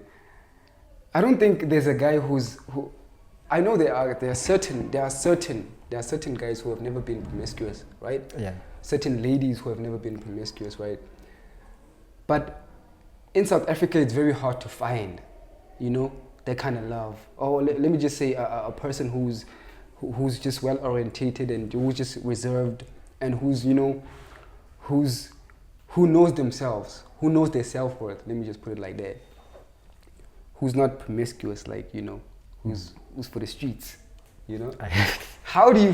I don't think there's a guy who I know there are certain guys who have never been promiscuous, right? Yeah. Certain ladies who have never been promiscuous, right? But in South Africa, it's very hard to find, you know, that kind of love. Or let me just say a person who's just well orientated and who's just reserved and who's, you know, who knows themselves, who knows their self-worth. Let me just put it like that. Who's not promiscuous, like, you know, who's for the streets, you know? How do you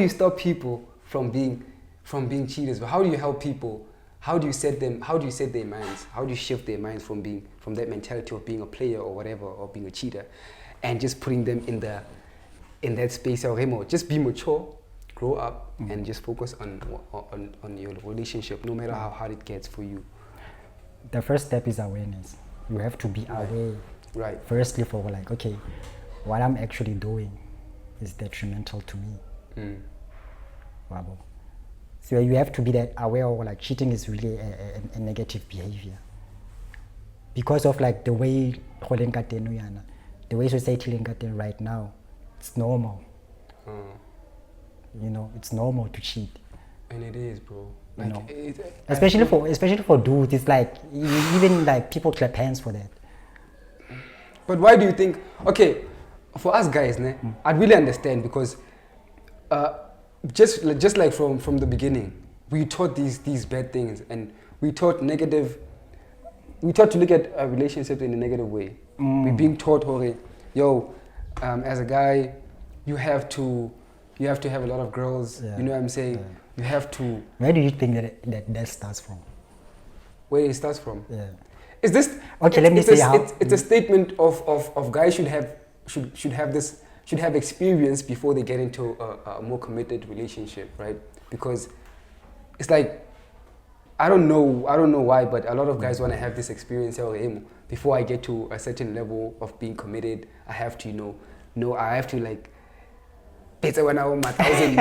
stop people from being cheaters? How do you help people? How do you set their minds? How do you shift their minds from that mentality of being a player or whatever, or being a cheater, and just putting them in that space of Remo? Just be mature, grow up, and just focus on your relationship, no matter how hard it gets for you. The first step is awareness. You have to be aware. Right. Firstly, for like, okay, what I'm actually doing is detrimental to me. Wabo. So you have to be that aware of like cheating is really a negative behavior. Because of like the way society is right now, it's normal. You know, it's normal to cheat. And it is, bro. Like, you know, especially for dudes, it's like even like people clap hands for that. But why do you think? Okay, for us guys, I really understand because just like from the beginning, we taught these bad things and we taught to look at a relationship in a negative way. We're being taught, as a guy, you have to have a lot of girls. Yeah. You know what I'm saying? Yeah. You have to. Where do you think that starts from? Where it starts from? Yeah. Is this okay? Let me say how. It's a statement of guys should have experience before they get into a more committed relationship, right? Because it's like I don't know why, but a lot of guys want to have this experience. Before I get to a certain level of being committed, I have to I have to like. Better when I own my 1,000.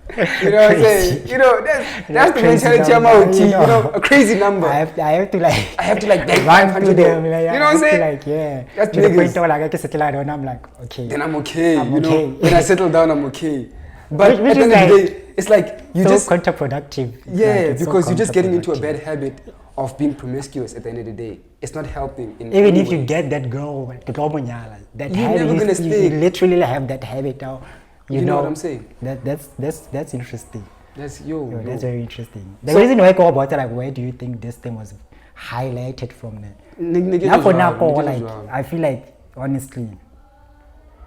You know what I'm saying? You know, that's the mentality I'm out. You know, a crazy number. I have to like beg 500. You know what I'm saying? That's to the point where like I can settle down, I'm like, okay. Then I'm okay. You know, when I settle down, I'm okay. But at the end of the day, it's like you so just counterproductive. Yeah, because you're just getting into a bad habit of being promiscuous at the end of the day. It's not helping in even any if way. you get that girl, that you're habit, never gonna stay. You literally have that habit now. You know what I'm saying? That's interesting. That's very interesting. The reason why I go about it, like, where do you think this thing was highlighted from? I feel like honestly,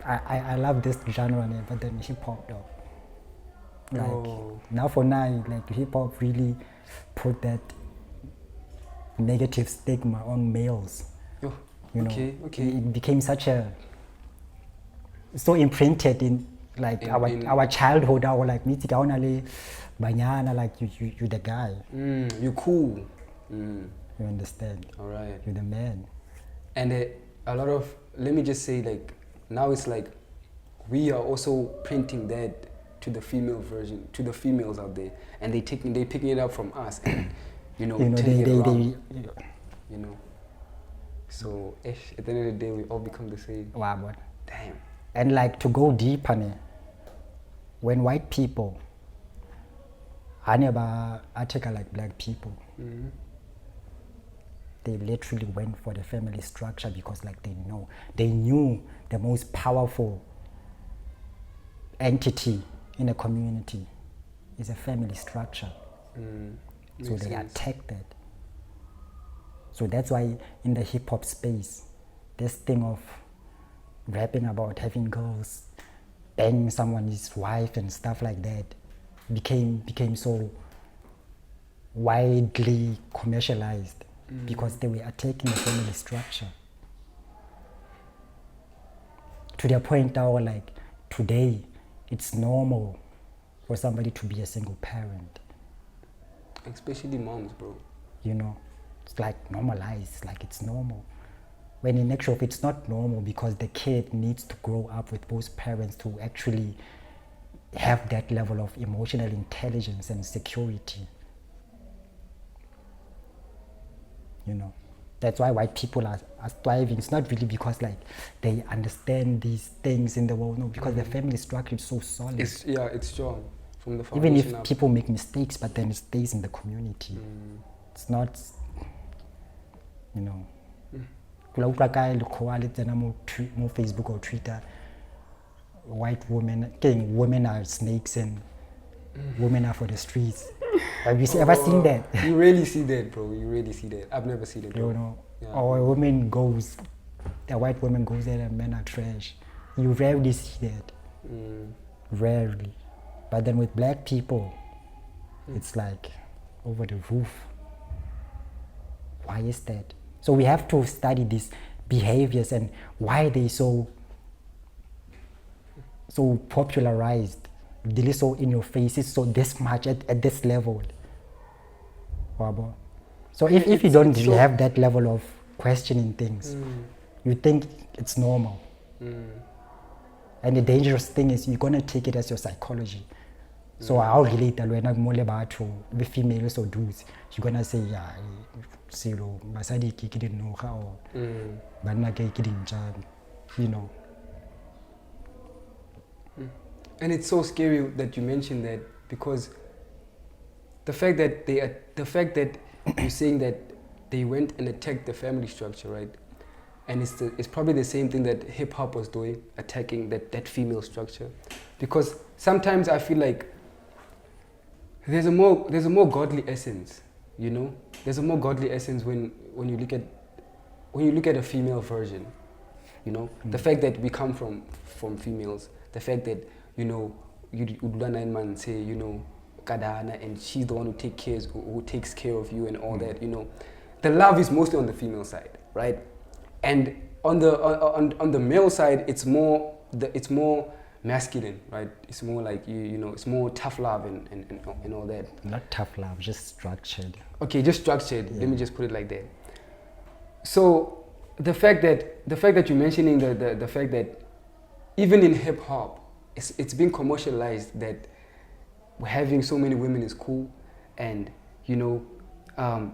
I love this genre, but then hip hop though. Like hip hop really put that negative stigma on males. Okay. It became so imprinted in like our childhood. Our like banyana, like you the guy. You cool. You understand? All right. You're the man. And a lot of, let me just say, like, now it's like we are also printing that to the female version, to the females out there, and they picking it up from us, and turning it around. You know. So at the end of the day, we all become the same. Wow, boy. Damn. And like to go deeper, when white people, I never article like black people. Mm-hmm. They literally went for the family structure because like they knew the most powerful entity in a community is a family structure. So they attacked that. So that's why in the hip hop space, this thing of rapping about having girls banging someone's wife and stuff like that became so widely commercialized because they were attacking the family structure. To the point now, like today, it's normal for somebody to be a single parent. Especially moms, bro. It's like normalized, like it's normal. When in actual fact, it's not normal because the kid needs to grow up with both parents to actually have that level of emotional intelligence and security. That's why white people are thriving. It's not really because like they understand these things in the world, no, because the family structure is so solid. It's strong from the foundation. Even if people make mistakes, but then it stays in the community. It's not, more Facebook or Twitter, white women are snakes and women are for the streets. Have you ever seen that? You really see that, bro. You really see that. I've never seen it, bro. Or a white woman goes there and men are trash. You rarely see that. Rarely. But then with black people, it's like over the roof. Why is that? So we have to study these behaviors and why they so popularized, really so in your faces, so this much at this level. So if you don't really have that level of questioning things, you think it's normal. And the dangerous thing is you're gonna take it as your psychology. So I'll relate that when I'm more about the females or dudes, you're gonna say, yeah, zero, masadi didn't know how, but And it's so scary that you mentioned that because the fact that you're saying that they went and attacked the family structure, right? And it's probably the same thing that hip hop was doing, attacking that female structure, because sometimes I feel like there's a more godly essence, There's a more godly essence when you look at a female version, The fact that we come from females, the fact that you would 9 months say Kadana, and she's the one who takes care of you and all that, The love is mostly on the female side, right? And on the male side, it's more masculine, right? It's more like it's more tough love and all that. Not tough love, just structured. Okay, just structured. Yeah. Let me just put it like that. So the fact that you're mentioning the fact that even in hip hop, it's been commercialized that having so many women is cool, and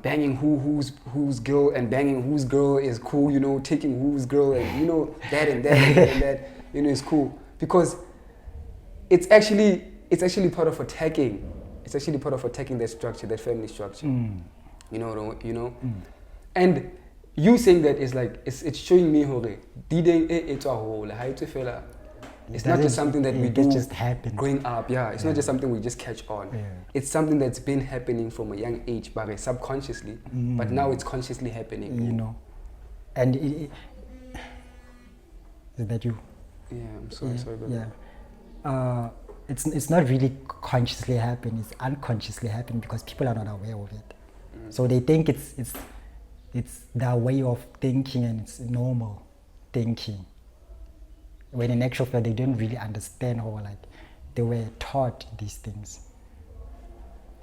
banging whose girl and banging whose girl is cool, taking whose girl and that and that and that is cool, because it's actually part of attacking. It's actually part of attacking that structure, that family structure. And you saying that is like it's showing me it's not just something that we do just happen growing up. It's not just something we just catch on. It's something that's been happening from a young age, but subconsciously. But now it's consciously happening. And is that you? Yeah, I'm sorry. Sorry about that. It's not really consciously happening. It's unconsciously happening because people are not aware of it. So they think it's their way of thinking and it's normal thinking. When in actual fact they don't really understand how they were taught these things.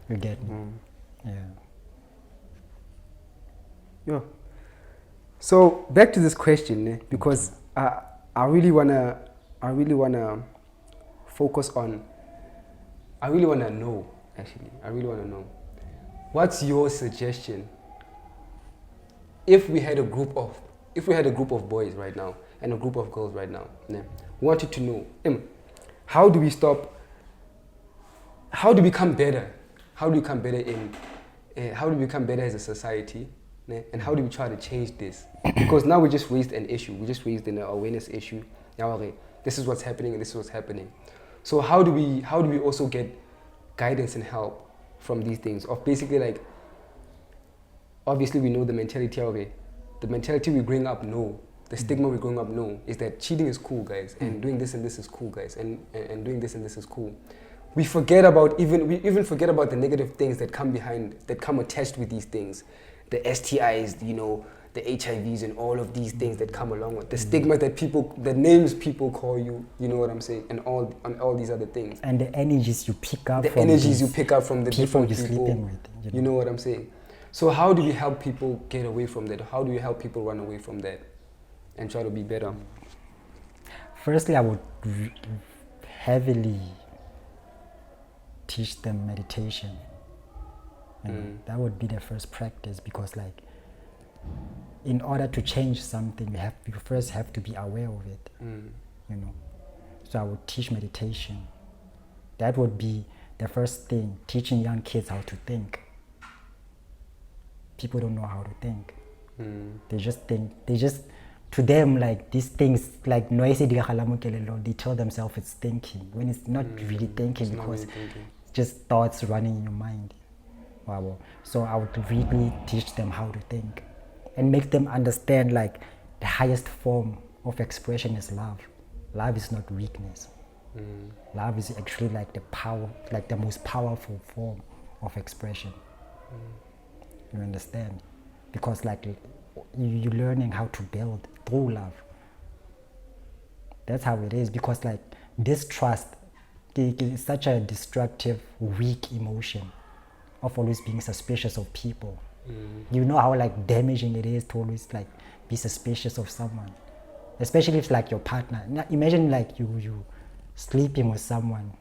You get me? Yeah. Yeah. So back to this question, because I really wanna focus on. I really wanna know. Actually, I really wanna know. What's your suggestion? If we had a group of boys right now and a group of girls right now, wanted to know, how do we stop? How do we become better? How do we become better how do we become better as a society? And how do we try to change this? Because now we just raised an issue. We just raised an awareness issue. Now, okay, this is what's happening and this is what's happening. So how do we also get guidance and help from these things? Of basically like, obviously we know the mentality, okay, the mentality we growing up know, the stigma we growing up know is that cheating is cool, guys, and doing this and this is cool, guys, and doing this and this is cool. We even forget about the negative things that come attached with these things, the STIs, the HIVs and all of these things that come along with the stigma that the names people call you, you know what I'm saying, and all these other things. And the energies you pick up the from the people different you're people. sleeping with. You know what I'm saying? So how do we help people get away from that? How do we help people run away from that and try to be better? Firstly, I would heavily teach them meditation. That would be the first practice, because like, in order to change something, you first have to be aware of it. So I would teach meditation. That would be the first thing, teaching young kids how to think. People don't know how to think. They just to them, like, these things, like noisy, they tell themselves it's thinking when it's not really thinking, because it's just thoughts running in your mind. Wow. So I would really teach them how to think and make them understand, like, the highest form of expression is love. Love is not weakness. Love is actually like the most powerful form of expression. You understand? Because like you're learning how to build through love. That's how it is, because like distrust is such a destructive, weak emotion of always being suspicious of people. You know how like damaging it is to always like be suspicious of someone, especially if it's like your partner. Now, imagine like you sleeping with someone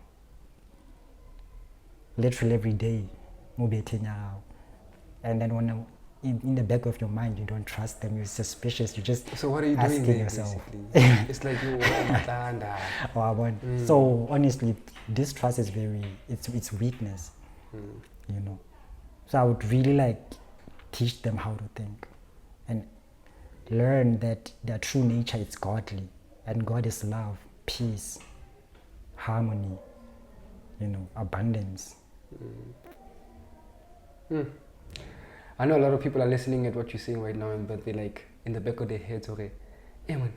literally every day, and then when in the back of your mind you don't trust them, you're suspicious, you're just so what are you asking doing there, yourself. It's like you So honestly, distrust is it's weakness. So I would really like teach them how to think and learn that their true nature is godly, and God is love, peace, harmony, abundance. I know a lot of people are listening at what you're saying right now, but they're like in the back of their heads, okay, hey man,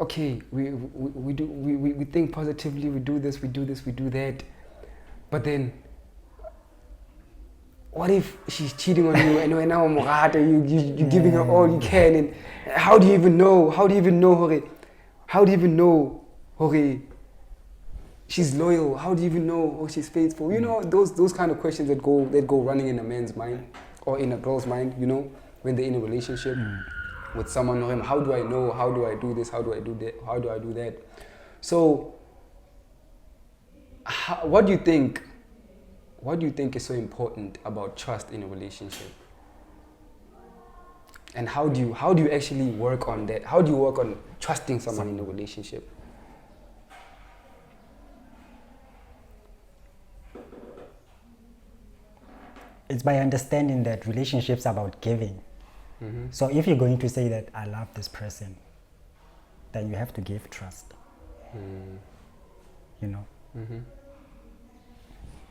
okay, we think positively, we do this, we do that, but then what if she's cheating on you and now you're giving her all you can, and how do you even know, Jorge, she's loyal? How do you even know she's faithful? Those kind of questions that go running in a man's mind or in a girl's mind, when they're in a relationship with someone. How do I know? How do I do this? How do I do that? How do I do that? So what do you think is so important about trust in a relationship? And how do you actually work on that? How do you work on trusting someone in a relationship? It's by understanding that relationships are about giving. So if you're going to say that I love this person, then you have to give trust.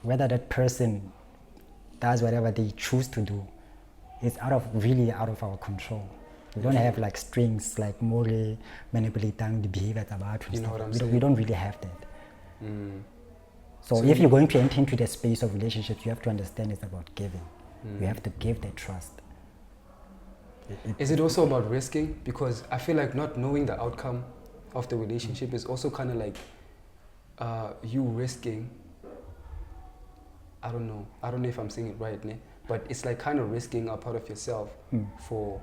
Whether that person does whatever they choose to do is really out of our control. We don't have like strings like more manipulating the behavior about. We don't really have that. So if you're going to enter into the space of relationships, you have to understand it's about giving. You have to give that trust. Is it also about risking? Because I feel like not knowing the outcome of the relationship is also kind of like you risking I don't know if I'm saying it right, ne? But it's like kind of risking a part of yourself for,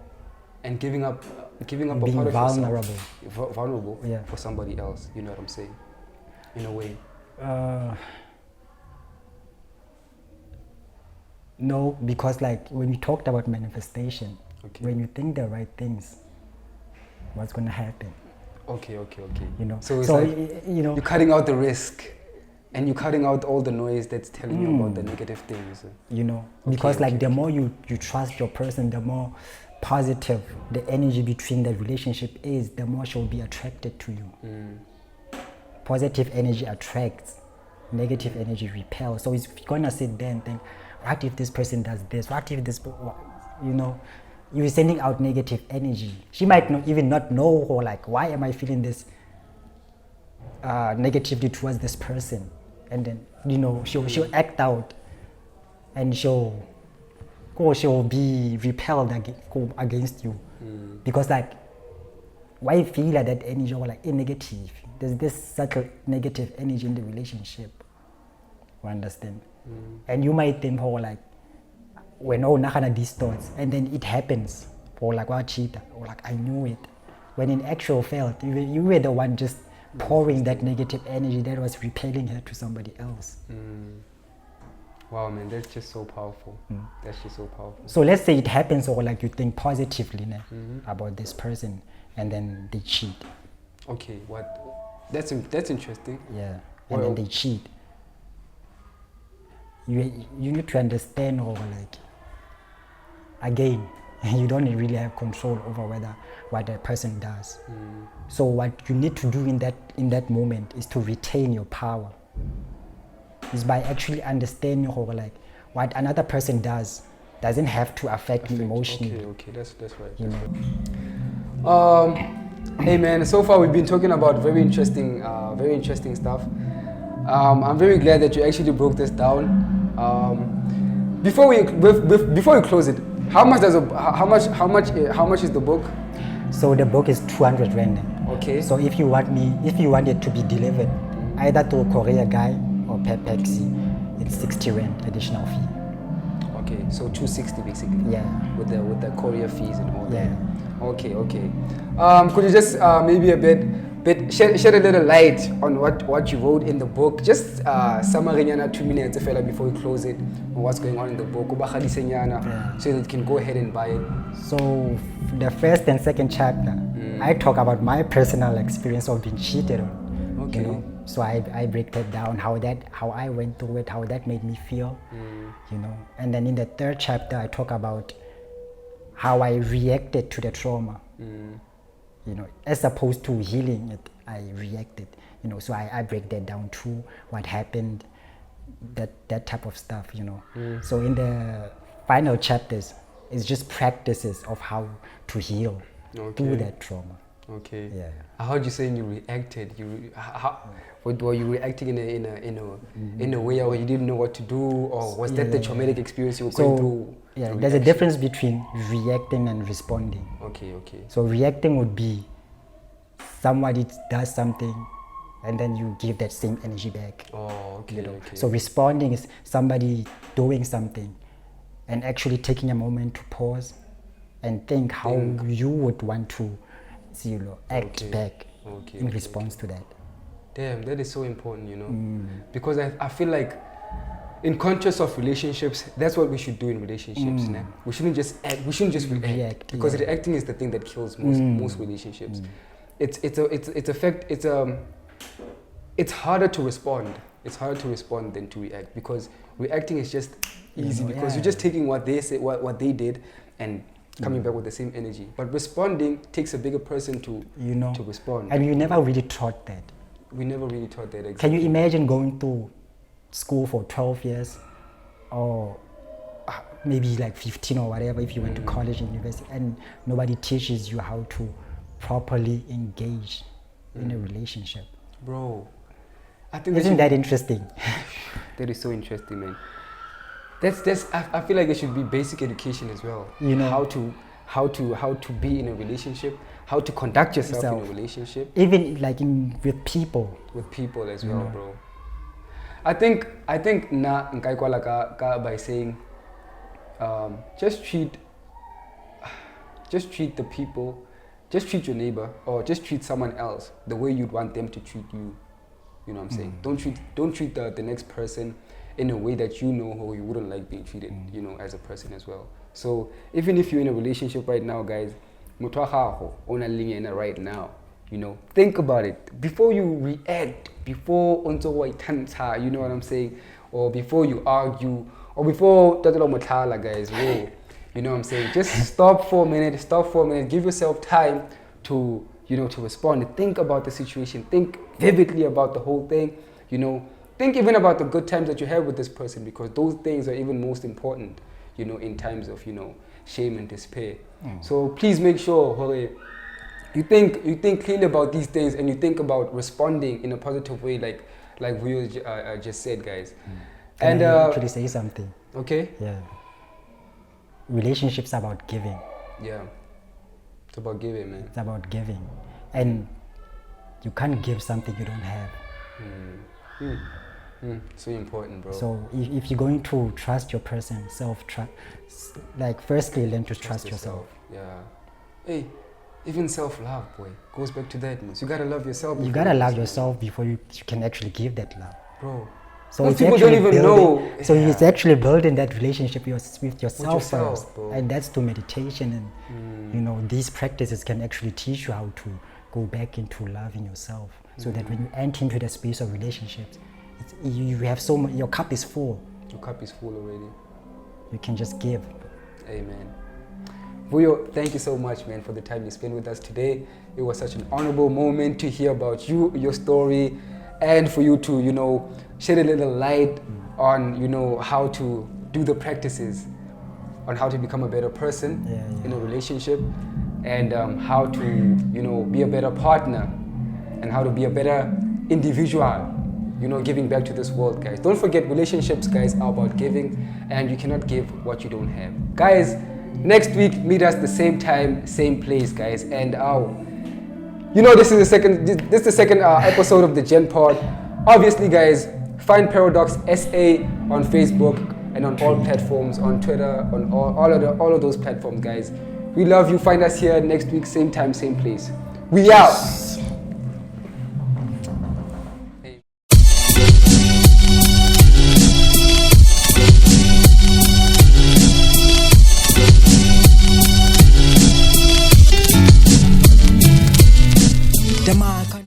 and giving up a part of yourself, vulnerable for somebody else. You know what I'm saying? In a way. No, because like when we talked about manifestation, when you think the right things, what's gonna happen? Okay. You know. So it's so like you know, you're cutting out the risk, and you're cutting out all the noise that's telling you about the negative things. You know, because the more you trust your person, the more positive the energy between the relationship is, the more she'll be attracted to you. Positive energy attracts, negative energy repels. So it's gonna sit there and think, what if this person does this? What if this, you know, you're sending out negative energy. She might even not know, or like, why am I feeling this negativity towards this person? And then, you know, she'll act out, and she'll be repelled against you. Because like, why you feel like that energy, or like negative? There's this subtle negative energy in the relationship. You understand? And you might think, oh, like, when nakana these thoughts, and then it happens, or like, what cheater, or like, I knew it. When in actual fact, you were the one just pouring that negative energy that was repelling her to somebody else. Wow, man, that's just so powerful. That's just so powerful. So let's say it happens, or like you think positively about this person, and then they cheat. Okay, what? That's interesting. Yeah, and then they cheat. You need to understand, or like, again, you don't really have control over what a person does. So what you need to do in that moment is to retain your power. Is by actually understanding, or like, what another person does doesn't have to affect you emotionally. Okay, that's right. You know. Hey man, so far we've been talking about very interesting stuff. I'm very glad that you actually broke this down. Before we close it, how much is the book? So the book is 200 rand. Okay. So if you want it to be delivered, either to Korea guy or Pepexi, it's 60 rand additional fee. Okay, so 260 basically. Yeah. With the courier fees and all that. Yeah. Okay. Could you just maybe a bit shed a little light on what you wrote in the book? Just summary 2 minutes before we close it on what's going on in the book. So that you can go ahead and buy it. So the first and second chapter, I talk about my personal experience of being cheated on. Okay. You know? So I break that down, how I went through it, how that made me feel. You know. And then in the third chapter, I talk about how I reacted to the trauma. You know, as opposed to healing it, I reacted. You know, so I break that down too, what happened, that type of stuff. You know. So in the final chapters, it's just practices of how to heal through that trauma. Okay. Yeah. I heard you saying you reacted. Were you reacting in a way where you didn't know what to do, or was that the traumatic experience you were going through? Yeah, there's a difference between reacting and responding. Okay. So reacting would be somebody does something, and then you give that same energy back. Oh, okay. You know? Okay. So responding is somebody doing something, and actually taking a moment to pause and think how you would want to, act back in response to that. Damn, that is so important, you know, because I feel like in context of relationships, that's what we should do in relationships. We shouldn't just act, we shouldn't just react, because reacting is the thing that kills most relationships. It's harder to respond. It's harder to respond than to react, because reacting is just easy, because you're just taking what they say, what they did, and coming back with the same energy. But responding takes a bigger person to respond. And you never really taught that. We never really taught that. Exactly. Can you imagine going to school for 12 years, or maybe like 15 or whatever, if you went to college and university, and nobody teaches you how to properly engage in a relationship? Bro, I think isn't that interesting? That is so interesting, man. I feel like it should be basic education as well. You know, how to be in a relationship, how to conduct yourself in a relationship, even like with people as well, bro. I think na nkai kwala ka by saying just treat the people, just treat your neighbor, or just treat someone else the way you'd want them to treat you. You know what I'm saying? Don't treat the next person in a way that you know or you wouldn't like being treated, you know, as a person as well. So even if you're in a relationship right now, guys, right now, you know, think about it before you react, before you know what I'm saying, or before you argue, or before guys, whoa, you know what I'm saying? Just stop for a minute, give yourself time to, you know, to respond, think about the situation, think vividly about the whole thing, you know, think even about the good times that you have with this person, because those things are even most important, you know, in times of, you know, shame and despair. So please make sure, Jorge, you think clearly about these things, and you think about responding in a positive way, like Vuyo just said, guys. Can I actually say something? Okay. Yeah. Relationships are about giving. Yeah. It's about giving, man. It's about giving, and you can't give something you don't have. So important, bro. So if you're going to trust your person, firstly learn to trust yourself. Yeah. Hey, even self-love, boy, goes back to that, man. So you gotta love yourself. You gotta love yourself before you can actually give that love, bro. So most people don't even know. So it's actually building that relationship with yourself first, bro. And that's through meditation, and you know, these practices can actually teach you how to go back into loving yourself, so that when you enter into the space of relationships, you have so much. Your cup is full. Your cup is full already. You can just give. Amen. Vuyo, thank you so much, man, for the time you spent with us today. It was such an honorable moment to hear about you, your story, and for you to, you know, shed a little light on, you know, how to do the practices, on how to become a better person in a relationship, and how to, you know, be a better partner, and how to be a better individual, you know, giving back to this world, guys. Don't forget, relationships, guys, are about giving, and you cannot give what you don't have. Guys, next week, meet us the same time, same place, guys. And you know, this is the second episode of the Gen Pod. Obviously, guys, find Paradox SA on Facebook and on all platforms, on Twitter, on all of those platforms, guys. We love you. Find us here next week, same time, same place. We out.